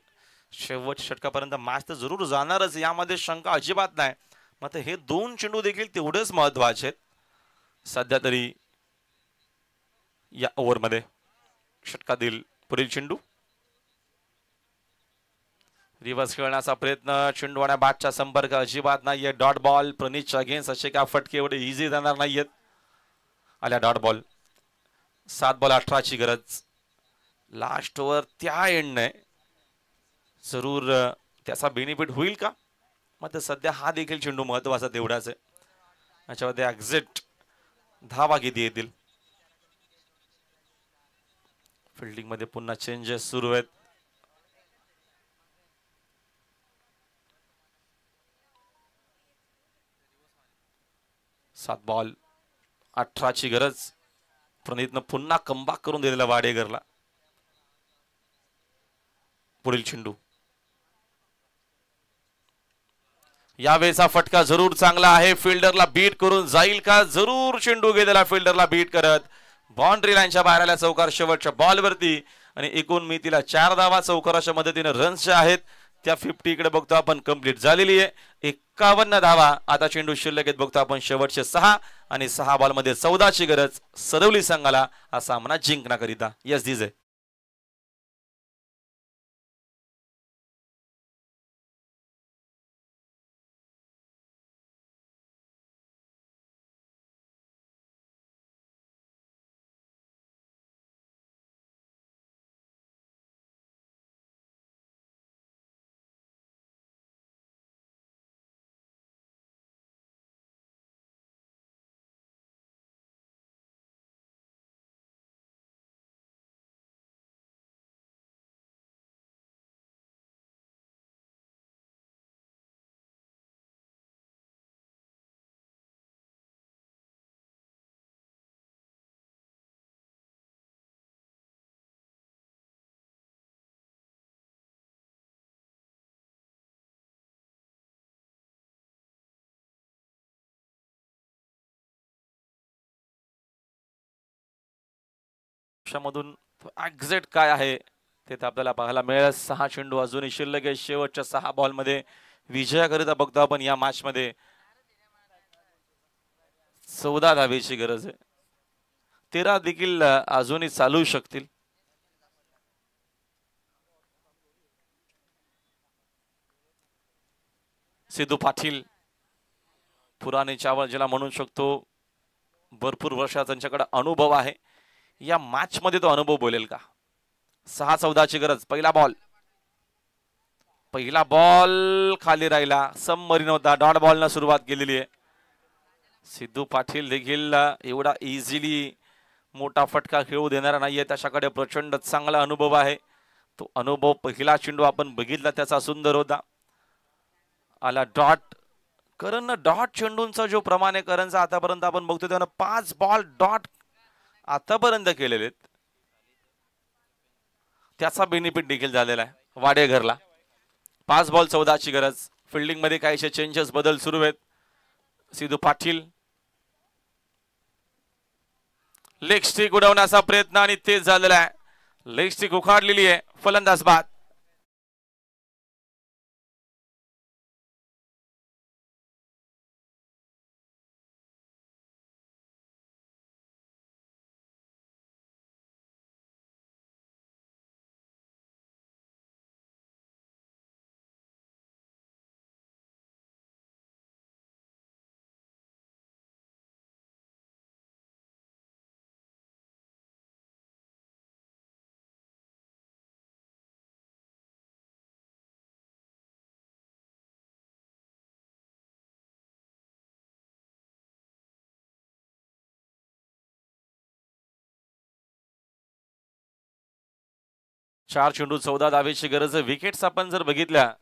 शेवटच्या षटकापर्यंत मॅच तर जरूर जाणारच यामध्ये शंका अजिबात नाही. मात्र हे 2 चेंडू देखील तेवढेच महत्वाचे आहेत सध्या तरी या ओव्हरमध्ये. षटकातील पुढील चेंडू रिव्हर्स खेळण्याचा प्रयत्न. चेंडू आणि बॅटचा संपर्क अजिबात नाहीये. Dot ball. प्रणीतच्या अगेन्स्ट असे का फटके एवढे इझी जाणार नाहीयेत. आल्या डॉट बॉल. 7 बॉल 18ची गरज. लास्ट ओव्हर त्या एंडने जरूर त्याचा बेनिफिट होईल का. मात्र सध्या हा देखील चेंडू महत्वाचा तेवढाच आहे. याच्यामध्ये एक्झिट धावा किती येतील. फिल्डिंग मध्ये पुन्हा चेंजेस सुरू आहेत. सात बॉल 18ची गरज. प्रणीतनं पुन्हा कमबॅक करून दिलेला वाडेकरला. पुढील चेंडू. यावेळेचा फटका जरूर चांगला आहे. फिल्डरला बीट करून जाईल का. जरूर चेंडू गेलेला फिल्डरला बीट करत बाउंड्री लाईनच्या बाहेर आल्या चौकार शेवटच्या बॉलवरती. आणि एकूण मितीला 4 धावा. चौकाराच्या मदतीने रन्स ज्या आहेत त्या 50 इकडे बघतो आपण कंप्लीट झालेली आहे. 51 धावा आता चेंडू शिल्लक आहेत बघतो आपण शेवटचे 6 आणि 6 बॉलमध्ये 14ची गरज. सरवली संघाला हा सामना जिंकण्याकरिता. यस दिजे. मधून एक्झिट काय आहे ते आपल्याला पाहायला मिळेल. 6 चेंडू अजूनही शिल्लक आहे. शेवटच्या 6 बॉलमध्ये विजयाकरिता बघतो आपण या मॅच मध्ये 14 धावेची गरज आहे. 13 देखील अजूनही चालू शकतील. सिद्धू पाटील पुराणे चावल ज्याला म्हणू शकतो. भरपूर वर्षा त्यांच्याकडे अनुभव आहे. या मॅच मध्ये तो अनुभव बोलेल का. 6-14ची गरज. पहिला बॉल खाली राहिला. सबमरीन होता. डॉट बॉल न सुरुवात केलेली आहे. सिद्धू पाटील देखील एवढा इझिली मोठा फटका खेळू देणारा नाहीये. त्याच्याकडे प्रचंड चांगला अनुभव आहे. तो अनुभव पहिला चेंडू आपण बघितला त्याचा सुंदर होता. आला डॉट. करण डॉट चेंडूंचा जो प्रमाण आहे करणचा आतापर्यंत आपण बघतो त्यानं 5 बॉल डॉट आतापर्यंत केलेले आहेत. त्याचा बेनिफिट देखील झालेला आहे वाडेघरला. 5 बॉल 14ची गरज. फिल्डिंग मध्ये काहीशे चेंजेस बदल सुरू आहेत. सिद्धू पाटील लेग स्टिक उडवण्याचा प्रयत्न आणि तेच झालेला आहे. लेग स्टिक उखाडलेली आहे. फलंदाज बाद. 4 चेंडू 14 धावेची गरज. विकेट्स आपण जर बघितल्या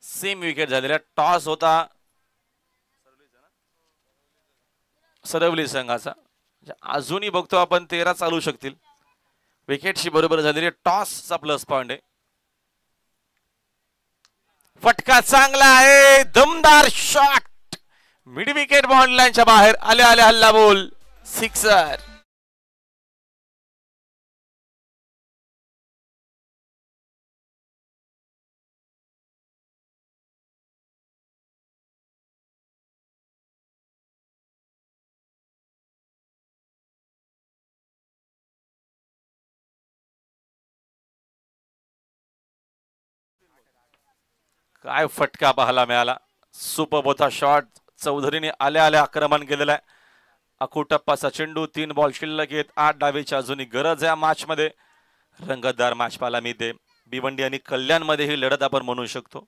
सेम विकेट झालेल्या. टॉस होता सरवली संघाचा. अजूनही बघतो आपण 13 चालू शकतील. विकेटशी बरोबर झालेली. टॉसचा प्लस पॉइंट आहे. फटका चांगला आहे. दमदार शॉट मिड विकेट बाउंड्री लाईनच्या बाहेर. आले आले हल्ला बोल. सिक्सर. काय फटका पाहायला मिळाला. सुपर होता शॉट. चौधरीने आल्या आल्या आक्रमण केलेलं आहे. अकुटप्पाचा चेंडू. 3 बॉल शिल्लक आहेत. 8 डावेची अजूनही गरज आहे मॅच मध्ये. रंगतदार मॅच पाहायला मिळते. भिवंडी आणि कल्याण मध्ये ही लढत आपण म्हणू शकतो.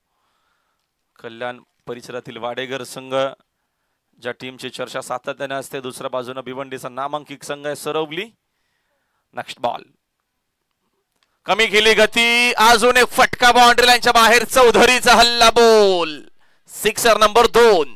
कल्याण परिसरातील वाडेगर संघ ज्या टीमची चर्चा सातत्याने असते. दुसऱ्या बाजूने भिवंडीचा नामांकित संघ आहे सरवली. Next ball. कमी केली गती. अजून एक फटका बाउंड्री लाईनच्या बाहेर. चौधरीचा हल्ला बोल. Sixer number 2.